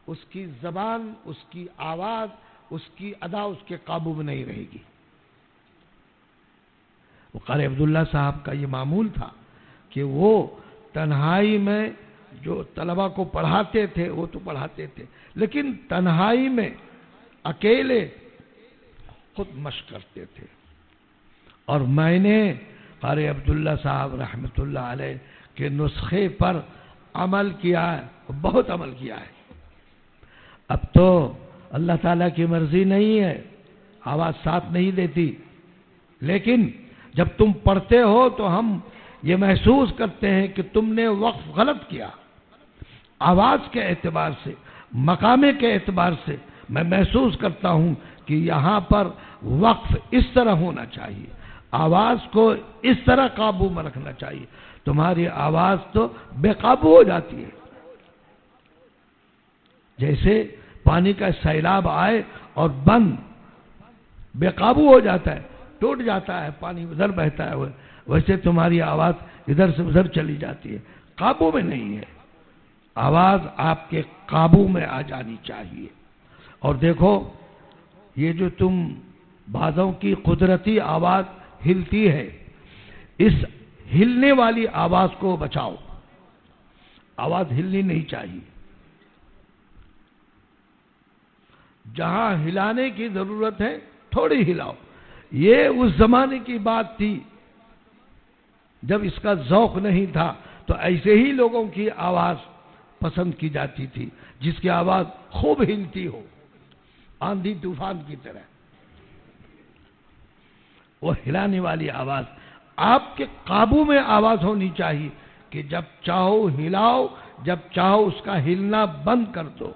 S1: اس کی زبان، اس کی آواز، اس کی ادا اس کے قابو میں نہیں رہے گی۔ وہ قاری عبداللہ صاحب کا یہ معمول تھا کہ وہ تنہائی میں جو طلبہ کو پڑھاتے تھے وہ تو پڑھاتے تھے، لیکن تنہائی میں اکیلے خود مشق کرتے تھے۔ اور میں نے قاری عبداللہ صاحب رحمۃ اللہ علیہ کے نسخے پر عمل کیا ہے، بہت عمل کیا ہے۔ اب تو اللہ تعالیٰ کی مرضی نہیں ہے، آواز ساتھ نہیں دیتی، لیکن جب تم پڑھتے ہو تو ہم یہ محسوس کرتے ہیں کہ تم نے وقف غلط کیا۔ آواز کے اعتبار سے، مقامے کے اعتبار سے میں محسوس کرتا ہوں کہ یہاں پر وقف اس طرح ہونا چاہیے، آواز کو اس طرح قابو میں رکھنا چاہیے۔ تمہاری آواز تو بے قابو ہو جاتی ہے، جیسے پانی کا سیلاب آئے اور بند بے قابو ہو جاتا ہے، ٹوٹ جاتا ہے، پانی ادھر بہتا ہے، ویسے تمہاری آواز ادھر سے ادھر چلی جاتی ہے، قابو میں نہیں ہے۔ آواز آپ کے قابو میں آ جانی چاہیے۔ اور دیکھو یہ جو تم بازوں کی قدرتی آواز ہلتی ہے، اس ہلنے والی آواز کو بچاؤ، آواز ہلنی نہیں چاہیے۔ جہاں ہلانے کی ضرورت ہے تھوڑی ہلاؤ۔ یہ اس زمانے کی بات تھی جب اس کا ذوق نہیں تھا، تو ایسے ہی لوگوں کی آواز پسند کی جاتی تھی، جس کی آواز خوب ہلتی ہو، آندھی طوفان کی طرح۔ وہ ہلانے والی آواز آپ کے قابو میں آواز ہونی چاہیے کہ جب چاہو ہلاؤ، جب چاہو اس کا ہلنا بند کر دو،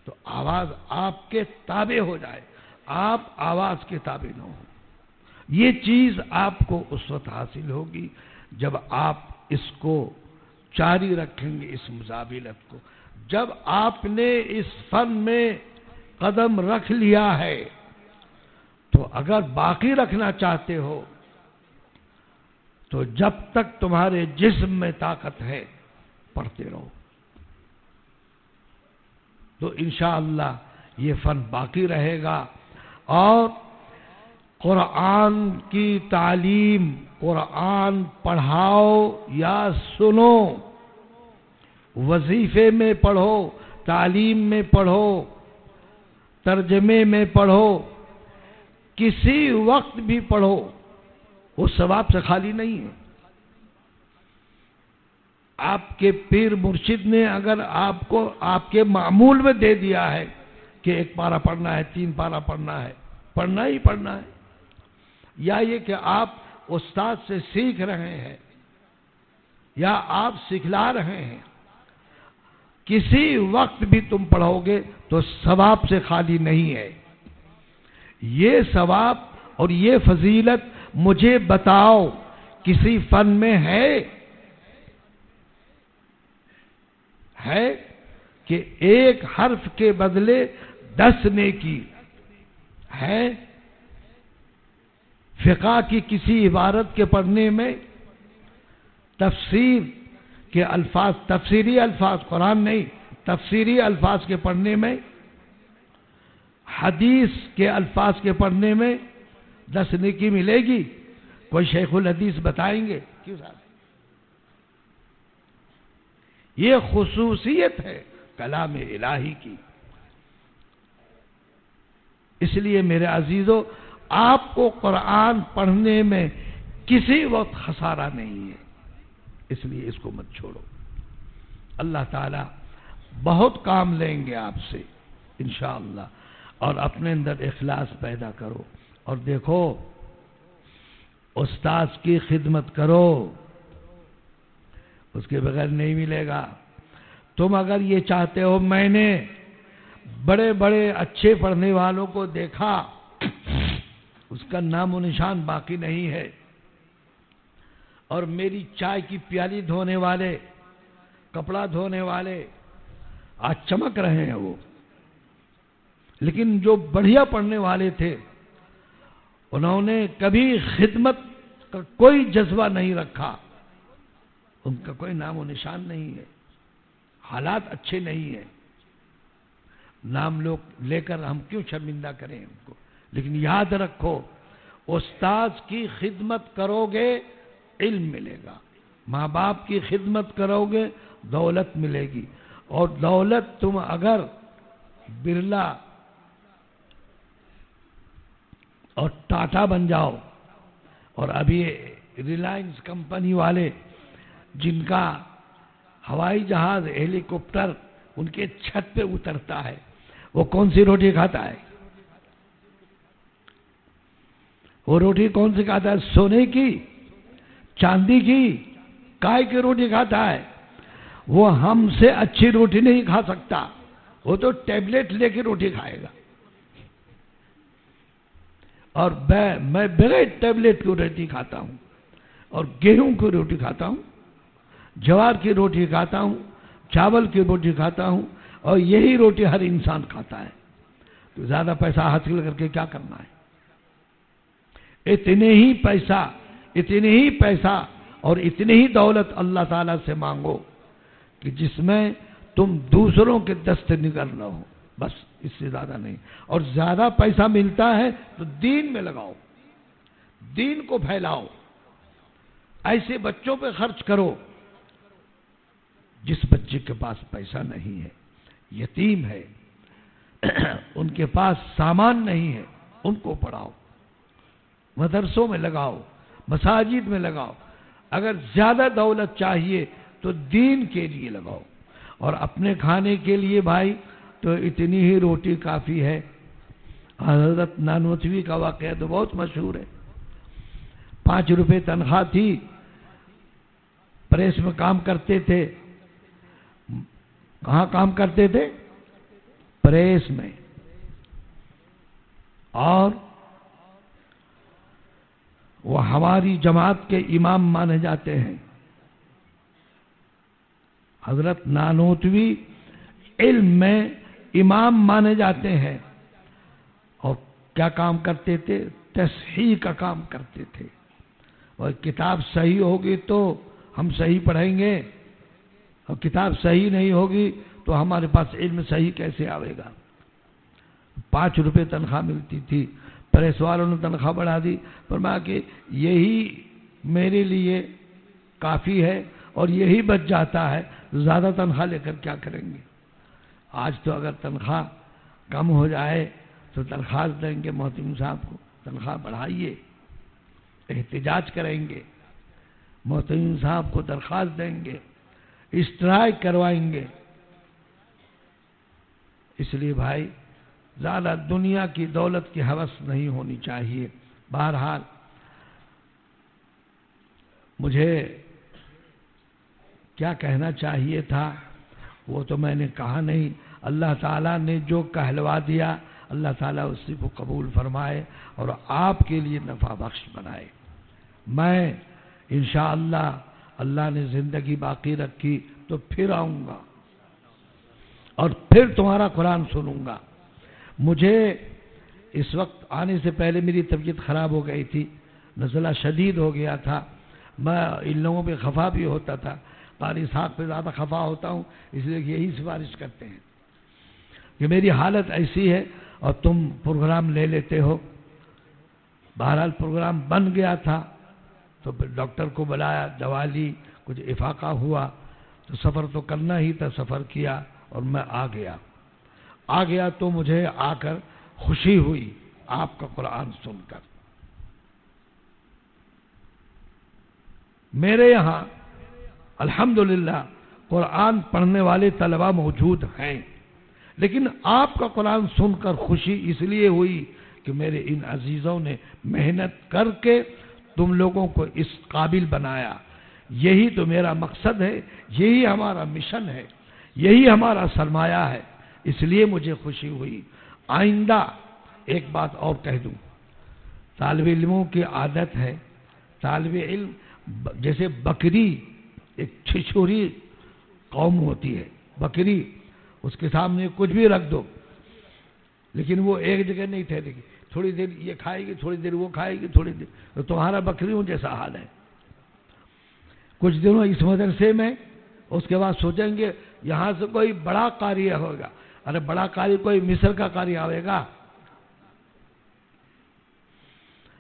S1: تو آواز آپ کے تابع ہو جائے، آپ آواز کے تابع نہ ہو۔ یہ چیز آپ کو اس وقت حاصل ہوگی جب آپ اس کو جاری رکھیں گے، اس مزاولت کو۔ جب آپ نے اس فن میں قدم رکھ لیا ہے تو اگر باقی رکھنا چاہتے ہو تو جب تک تمہارے جسم میں طاقت ہے پڑھتے رہو، تو انشاءاللہ یہ فن باقی رہے گا۔ اور قرآن کی تعلیم، قرآن پڑھاؤ یا سنو، وظیفے میں پڑھو، تعلیم میں پڑھو، ترجمے میں پڑھو، کسی وقت بھی پڑھو، وہ ثواب سے خالی نہیں ہے۔ آپ کے پیر مرشد نے اگر آپ کو آپ کے معمول میں دے دیا ہے کہ 1 پارہ پڑھنا ہے، 3 پارہ پڑھنا ہے، پڑھنا ہی پڑھنا ہے، یا یہ کہ آپ استاد سے سیکھ رہے ہیں یا آپ سکھلا رہے ہیں، کسی وقت بھی تم پڑھو گے تو ثواب سے خالی نہیں ہے۔ یہ ثواب اور یہ فضیلت مجھے بتاؤ کسی فن میں ہے کہ 1 حرف کے بدلے 10 نیکی ہے؟ فقہ کی کسی عبارت کے پڑھنے میں، تفسیر کے الفاظ، تفسیری الفاظ، قرآن نہیں، تفسیری الفاظ کے پڑھنے میں، حدیث کے الفاظ کے پڑھنے میں 10 نیکی ملے گی؟ کوئی شیخ الحدیث بتائیں گے؟ کیوں صاحب؟ یہ خصوصیت ہے کلام الہی کی۔ اس لیے میرے عزیزو، آپ کو قرآن پڑھنے میں کسی وقت خسارہ نہیں ہے، اس لیے اس کو مت چھوڑو۔ اللہ تعالی بہت کام لیں گے آپ سے انشاءاللہ، اور اپنے اندر اخلاص پیدا کرو، اور دیکھو استاد کی خدمت کرو، اس کے بغیر نہیں ملے گا۔ تم اگر یہ چاہتے ہو، میں نے بڑے بڑے اچھے پڑھنے والوں کو دیکھا، اس کا نام و نشان باقی نہیں ہے، اور میری چائے کی پیالی دھونے والے، کپڑا دھونے والے آج چمک رہے ہیں وہ، لیکن جو بڑھیا پڑھنے والے تھے انہوں نے کبھی خدمت کا کوئی جذبہ نہیں رکھا، ان کا کوئی نام و نشان نہیں ہے، حالات اچھے نہیں ہیں۔ نام لوگ لے کر ہم کیوں شرمندہ کریں ان کو؟ لیکن یاد رکھو، استاد کی خدمت کرو گے علم ملے گا، ماں باپ کی خدمت کرو گے دولت ملے گی، اور دولت تم اگر برلا اور ٹاٹا بن جاؤ، اور ابھی ریلائنس کمپنی والے جن کا ہوائی جہاز، ہیلی کاپٹر ان کے چھت پہ اترتا ہے، وہ کون سی روٹی کھاتا ہے؟ وہ روٹی کون سی کھاتا ہے؟ سونے کی، چاندی کی، کائے کی روٹی کھاتا ہے۔ وہ ہم سے اچھی روٹی نہیں کھا سکتا، وہ تو ٹیبلٹ لے کے روٹی کھائے گا، اور میں بغیر ٹیبلٹ کی روٹی کھاتا ہوں، اور گیہوں کی روٹی کھاتا ہوں، جوار کی روٹی کھاتا ہوں، چاول کی روٹی کھاتا ہوں، اور یہی روٹی ہر انسان کھاتا ہے۔ تو زیادہ پیسہ حاصل کر کے کیا کرنا ہے؟ اتنے ہی پیسہ اور اتنی ہی دولت اللہ تعالیٰ سے مانگو کہ جس میں تم دوسروں کے دست نگل رہو، بس اس سے زیادہ نہیں۔ اور زیادہ پیسہ ملتا ہے تو دین میں لگاؤ، دین کو پھیلاؤ، ایسے بچوں پہ خرچ کرو جس بچے کے پاس پیسہ نہیں ہے، یتیم ہے، ان کے پاس سامان نہیں ہے، ان کو پڑھاؤ، مدرسوں میں لگاؤ، مساجد میں لگاؤ۔ اگر زیادہ دولت چاہیے تو دین کے لیے لگاؤ، اور اپنے کھانے کے لیے بھائی تو اتنی ہی روٹی کافی ہے۔ حضرت نانوتوی کا واقعہ تو بہت مشہور ہے۔ 5 روپے تنخواہ تھی، پریس میں کام کرتے تھے۔ کہاں کام کرتے تھے؟ پریس میں۔ اور وہ ہماری جماعت کے امام مانے جاتے ہیں۔ حضرت نانوتوی علم میں امام مانے جاتے ہیں، اور کیا کام کرتے تھے؟ تصحیح کا کام کرتے تھے۔ اور کتاب صحیح ہوگی تو ہم صحیح پڑھیں گے، اور کتاب صحیح نہیں ہوگی تو ہمارے پاس علم صحیح کیسے آئے گا؟ 5 روپے تنخواہ ملتی تھی، پریس والوں نے تنخواہ بڑھا دی، فرمایا کہ یہی میرے لیے کافی ہے اور یہی بچ جاتا ہے، زیادہ تنخواہ لے کر کیا کریں گے؟ آج تو اگر تنخواہ کم ہو جائے تو درخواست دیں گے محترم صاحب کو، تنخواہ بڑھائیے، احتجاج کریں گے، محترم صاحب کو درخواست دیں گے، اسٹرائک کروائیں گے۔ اس لیے بھائی زیادہ دنیا کی دولت کی ہوس نہیں ہونی چاہیے۔ بہرحال مجھے کیا کہنا چاہیے تھا وہ تو میں نے کہا نہیں۔ اللہ تعالیٰ نے جو کہلوا دیا اللہ تعالیٰ اسی کو قبول فرمائے اور آپ کے لیے نفع بخش بنائے۔ میں انشاءاللہ اللہ نے زندگی باقی رکھی تو پھر آؤں گا اور پھر تمہارا قرآن سنوں گا۔ مجھے اس وقت آنے سے پہلے میری طبیعت خراب ہو گئی تھی، نزلہ شدید ہو گیا تھا، میں ان لوگوں پہ خفا بھی ہوتا تھا، قاری صاحب پہ زیادہ خفا ہوتا ہوں، اس لیے یہی سفارش کرتے ہیں کہ میری حالت ایسی ہے اور تم پروگرام لے لیتے ہو۔ بہرحال پروگرام بن گیا تھا تو پھر ڈاکٹر کو بلایا، دوا لی، کچھ افاقہ ہوا تو سفر تو کرنا ہی تھا، سفر کیا اور میں آ گیا تو مجھے آ کر خوشی ہوئی آپ کا قرآن سن کر۔ میرے یہاں الحمدللہ قرآن پڑھنے والے طلبہ موجود ہیں، لیکن آپ کا قرآن سن کر خوشی اس لیے ہوئی کہ میرے ان عزیزوں نے محنت کر کے تم لوگوں کو اس قابل بنایا۔ یہی تو میرا مقصد ہے، یہی ہمارا مشن ہے، یہی ہمارا سرمایہ ہے، اس لیے مجھے خوشی ہوئی۔ آئندہ ایک بات اور کہہ دوں، طالب علموں کی عادت ہے، طالب علم جیسے بکری ایک چھچوری قوم ہوتی ہے، بکری اس کے سامنے کچھ بھی رکھ دو لیکن وہ ایک جگہ نہیں ٹھہرے گی، تھوڑی دیر یہ کھائے گی، تھوڑی دیر وہ کھائے گی، تھوڑی دیر تو تمہارا بکریوں جیسا حال ہے۔ کچھ دنوں اس مدرسے میں، اس کے بعد سوچیں گے یہاں سے کوئی بڑا قاری ہوگا، ارے بڑا قاری کوئی مصر کا قاری آئے گا۔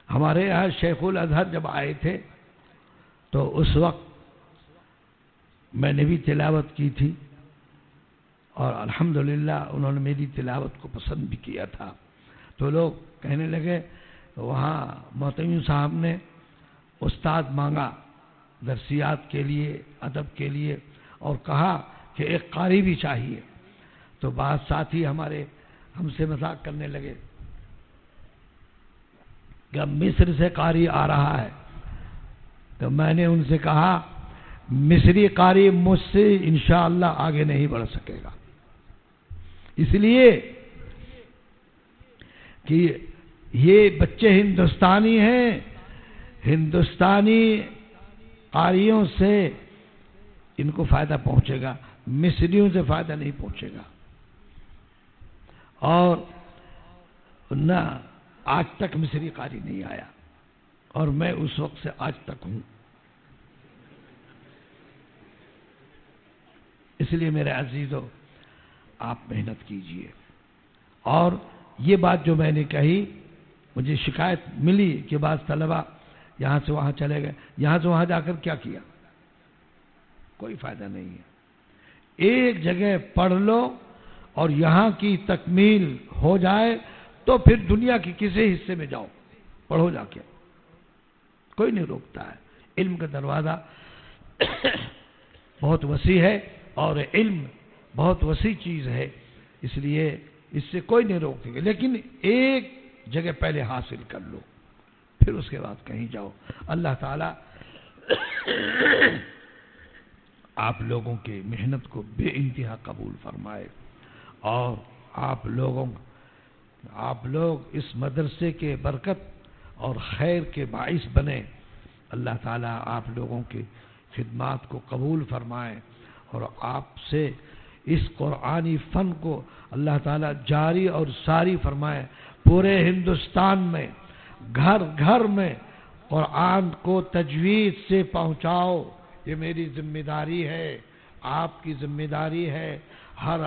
S1: ہمارے یہاں شیخ الازہر جب آئے تھے تو اس وقت میں نے بھی تلاوت کی تھی اور الحمدللہ انہوں نے میری تلاوت کو پسند بھی کیا تھا، تو لوگ کہنے لگے وہاں محتمم صاحب نے استاد مانگا درسیات کے لیے، ادب کے لیے، اور کہا کہ ایک قاری بھی چاہیے، تو بعض ساتھی ہمارے ہم سے مذاق کرنے لگے کہ مصر سے قاری آ رہا ہے، تو میں نے ان سے کہا مصری قاری مجھ سے انشاءاللہ آگے نہیں بڑھ سکے گا، اس لیے کہ یہ بچے ہندوستانی ہیں، ہندوستانی قاریوں سے ان کو فائدہ پہنچے گا، مصریوں سے فائدہ نہیں پہنچے گا۔ اور نہ آج تک مصری قاری نہیں آیا اور میں اس وقت سے آج تک ہوں۔ اس لیے میرے عزیزو آپ محنت کیجئے۔ اور یہ بات جو میں نے کہی، مجھے شکایت ملی کہ بعض طلبہ یہاں سے وہاں چلے گئے، یہاں سے وہاں جا کر کیا کیا؟ کوئی فائدہ نہیں ہے۔ ایک جگہ پڑھ لو اور یہاں کی تکمیل ہو جائے تو پھر دنیا کی کسی حصے میں جاؤ، پڑھو جا کے، کوئی نہیں روکتا ہے۔ علم کا دروازہ بہت وسیع ہے اور علم بہت وسیع چیز ہے، اس لیے اس سے کوئی نہیں روک سکے، لیکن ایک جگہ پہلے حاصل کر لو پھر اس کے بعد کہیں جاؤ۔ اللہ تعالیٰ آپ لوگوں کی محنت کو بے انتہا قبول فرمائے اور آپ لوگ اس مدرسے کے برکت اور خیر کے باعث بنے۔ اللہ تعالیٰ آپ لوگوں کی خدمات کو قبول فرمائے اور آپ سے اس قرآنی فن کو اللہ تعالیٰ جاری اور ساری فرمائے۔ پورے ہندوستان میں گھر گھر میں قرآن کو تجوید سے پہنچاؤ، یہ میری ذمہ داری ہے، آپ کی ذمہ داری ہے، ہر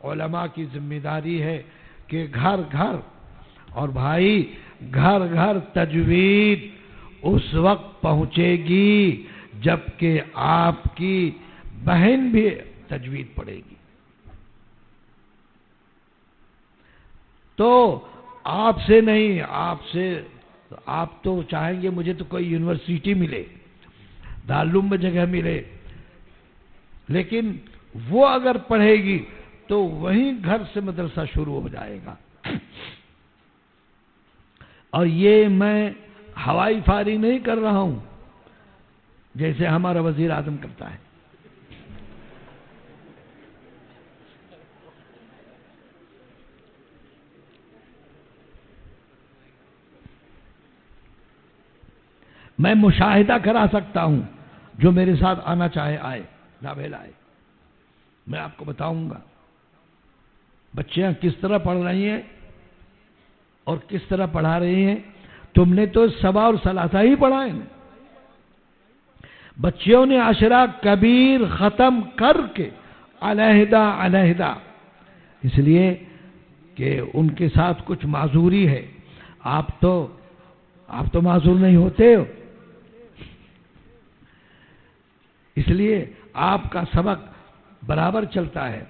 S1: علماء کی ذمہ داری ہے کہ گھر گھر، اور بھائی گھر گھر تجوید اس وقت پہنچے گی جب کہ آپ کی بہن بھی تجوید پڑھے گی۔ تو آپ سے نہیں، آپ تو چاہیں گے مجھے تو کوئی یونیورسٹی ملے، دارالعلوم میں جگہ ملے، لیکن وہ اگر پڑھے گی تو وہیں گھر سے مدرسہ شروع ہو جائے گا۔ اور یہ میں ہوائی فاری نہیں کر رہا ہوں جیسے ہمارا وزیر اعظم کرتا ہے. میں مشاہدہ کرا سکتا ہوں، جو میرے ساتھ آنا چاہے آئے، ناویل آئے. میں آپ کو بتاؤں گا بچیاں کس طرح پڑھ رہی ہیں اور کس طرح پڑھا رہی ہیں. تم نے تو سبا اور ثلاثہ ہی پڑھا ہے. بچیوں نے عشرہ کبیر ختم کر کے علیحدہ علیحدہ، اس لیے کہ ان کے ساتھ کچھ معذوری ہے. آپ تو معذور نہیں ہوتے ہو، اس لیے آپ کا سبق برابر چلتا ہے.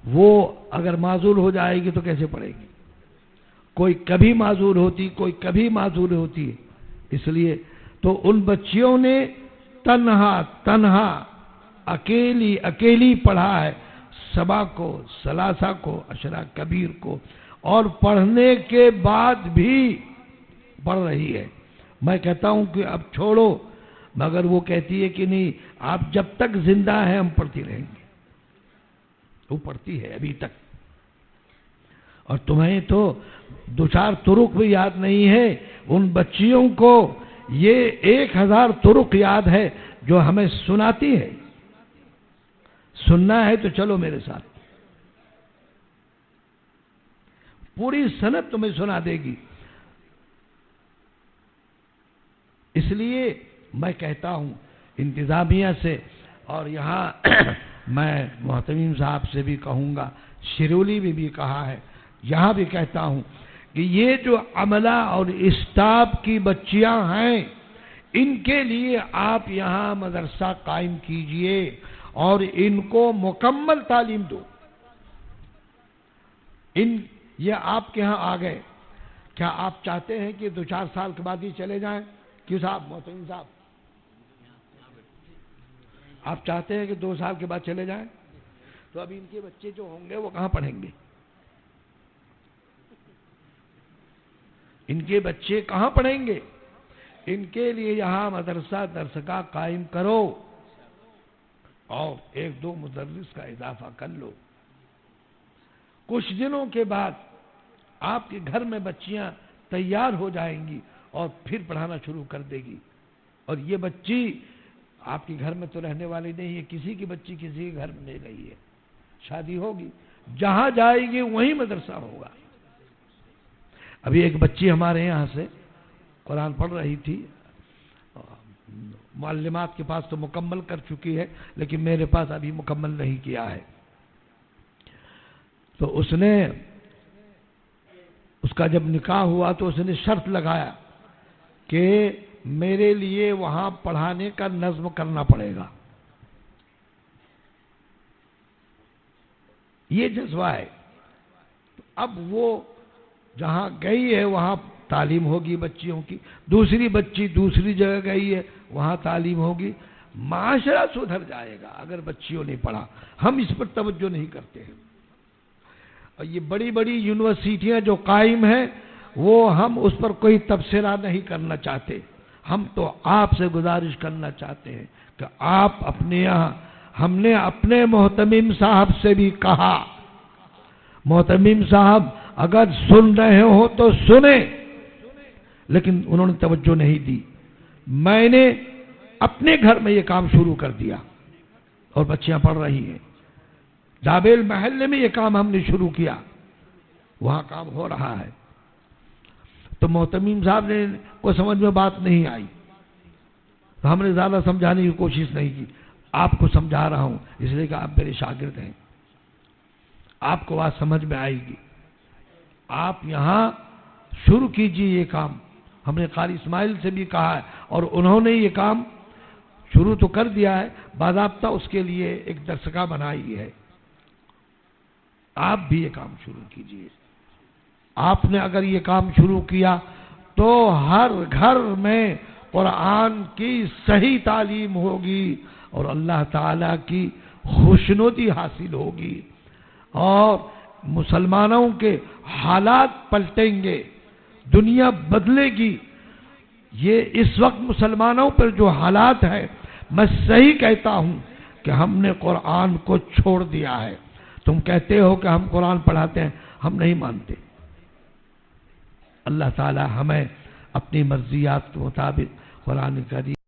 S1: وہ اگر معذور ہو جائے گی تو کیسے پڑھے گی؟ کوئی کبھی معذور ہوتی، کوئی کبھی معذور ہوتی ہے. اس لیے تو ان بچیوں نے تنہا اکیلی پڑھا ہے سبا کو، ثلاثہ کو، عشرہ کبیر کو، اور پڑھنے کے بعد بھی پڑھ رہی ہے. میں کہتا ہوں کہ اب چھوڑو، مگر وہ کہتی ہے کہ نہیں، آپ جب تک زندہ ہیں ہم پڑھتی رہیں گے. وہ پڑھتی ہے ابھی تک. اور تمہیں تو دو چار طرق بھی یاد نہیں ہے، ان بچیوں کو یہ 1000 طرق یاد ہے جو ہمیں سناتی ہے. سننا ہے تو چلو میرے ساتھ، پوری سند تمہیں سنا دے گی. اس لیے میں کہتا ہوں انتظامیہ سے، اور یہاں میں محتمیم صاحب سے بھی کہوں گا، شرولی میں بھی کہا ہے، یہاں بھی کہتا ہوں کہ یہ جو عملہ اور اسٹاف کی بچیاں ہیں، ان کے لیے آپ یہاں مدرسہ قائم کیجئے اور ان کو مکمل تعلیم دو. یہ آپ کے ہاں آ گئے، کیا آپ چاہتے ہیں کہ 2-4 سال کے بعد ہی چلے جائیں؟ کیوں صاحب، محتمیم صاحب، آپ چاہتے ہیں کہ 2 سال کے بعد چلے جائیں؟ تو اب ان کے بچے جو ہوں گے وہ کہاں پڑھیں گے؟ ان کے بچے کہاں پڑھیں گے؟ ان کے لیے یہاں مدرسہ درسگاہ قائم کرو اور 1-2 مدرس کا اضافہ کر لو. کچھ دنوں کے بعد آپ کے گھر میں بچیاں تیار ہو جائیں گی اور پھر پڑھانا شروع کر دے گی. اور یہ بچی آپ کے گھر میں تو رہنے والی نہیں ہے، کسی کی بچی کسی کے گھر میں نہیں رہی ہے، شادی ہوگی، جہاں جائے گی وہیں مدرسہ ہوگا. ابھی ایک بچی ہمارے یہاں سے قرآن پڑھ رہی تھی، معلمات کے پاس تو مکمل کر چکی ہے، لیکن میرے پاس ابھی مکمل نہیں کیا ہے. تو اس کا جب نکاح ہوا تو اس نے شرط لگایا کہ میرے لیے وہاں پڑھانے کا نظم کرنا پڑے گا. یہ جذبہ ہے. اب وہ جہاں گئی ہے وہاں تعلیم ہوگی بچیوں کی، دوسری بچی دوسری جگہ گئی ہے وہاں تعلیم ہوگی. معاشرہ سدھر جائے گا اگر بچیوں نے پڑھا. ہم اس پر توجہ نہیں کرتے ہیں. اور یہ بڑی بڑی یونیورسٹیاں جو قائم ہیں وہ ہم اس پر کوئی تبصرہ نہیں کرنا چاہتے. ہم تو آپ سے گزارش کرنا چاہتے ہیں کہ آپ اپنے یہاں، ہم نے اپنے محتمم صاحب سے بھی کہا، محتمم صاحب اگر سن رہے ہو تو سنیں، لیکن انہوں نے توجہ نہیں دی. میں نے اپنے گھر میں یہ کام شروع کر دیا اور بچیاں پڑھ رہی ہیں. جابیل محلے میں یہ کام ہم نے شروع کیا، وہاں کام ہو رہا ہے. تو محتمیم صاحب نے کو سمجھ میں بات نہیں آئی تو ہم نے زیادہ سمجھانے کی کوشش نہیں کی. آپ کو سمجھا رہا ہوں اس لیے کہ آپ میرے شاگرد ہیں، آپ کو بات سمجھ میں آئے گی. آپ یہاں شروع کیجئے یہ کام. ہم نے قاری اسماعیل سے بھی کہا ہے اور انہوں نے یہ کام شروع تو کر دیا ہے، باضابطہ اس کے لیے ایک درسگاہ بنائی ہے. آپ بھی یہ کام شروع کیجئے. آپ نے اگر یہ کام شروع کیا تو ہر گھر میں قرآن کی صحیح تعلیم ہوگی اور اللہ تعالیٰ کی خوشنودی حاصل ہوگی اور مسلمانوں کے حالات پلٹیں گے دنیا بدلے گی۔ یہ اس وقت مسلمانوں پر جو حالات ہے، میں صحیح کہتا ہوں کہ ہم نے قرآن کو چھوڑ دیا ہے۔ تم کہتے ہو کہ ہم قرآن پڑھاتے ہیں، ہم نہیں مانتے۔ اللہ تعالی ہمیں اپنی مرضیات کے مطابق قرآن کریم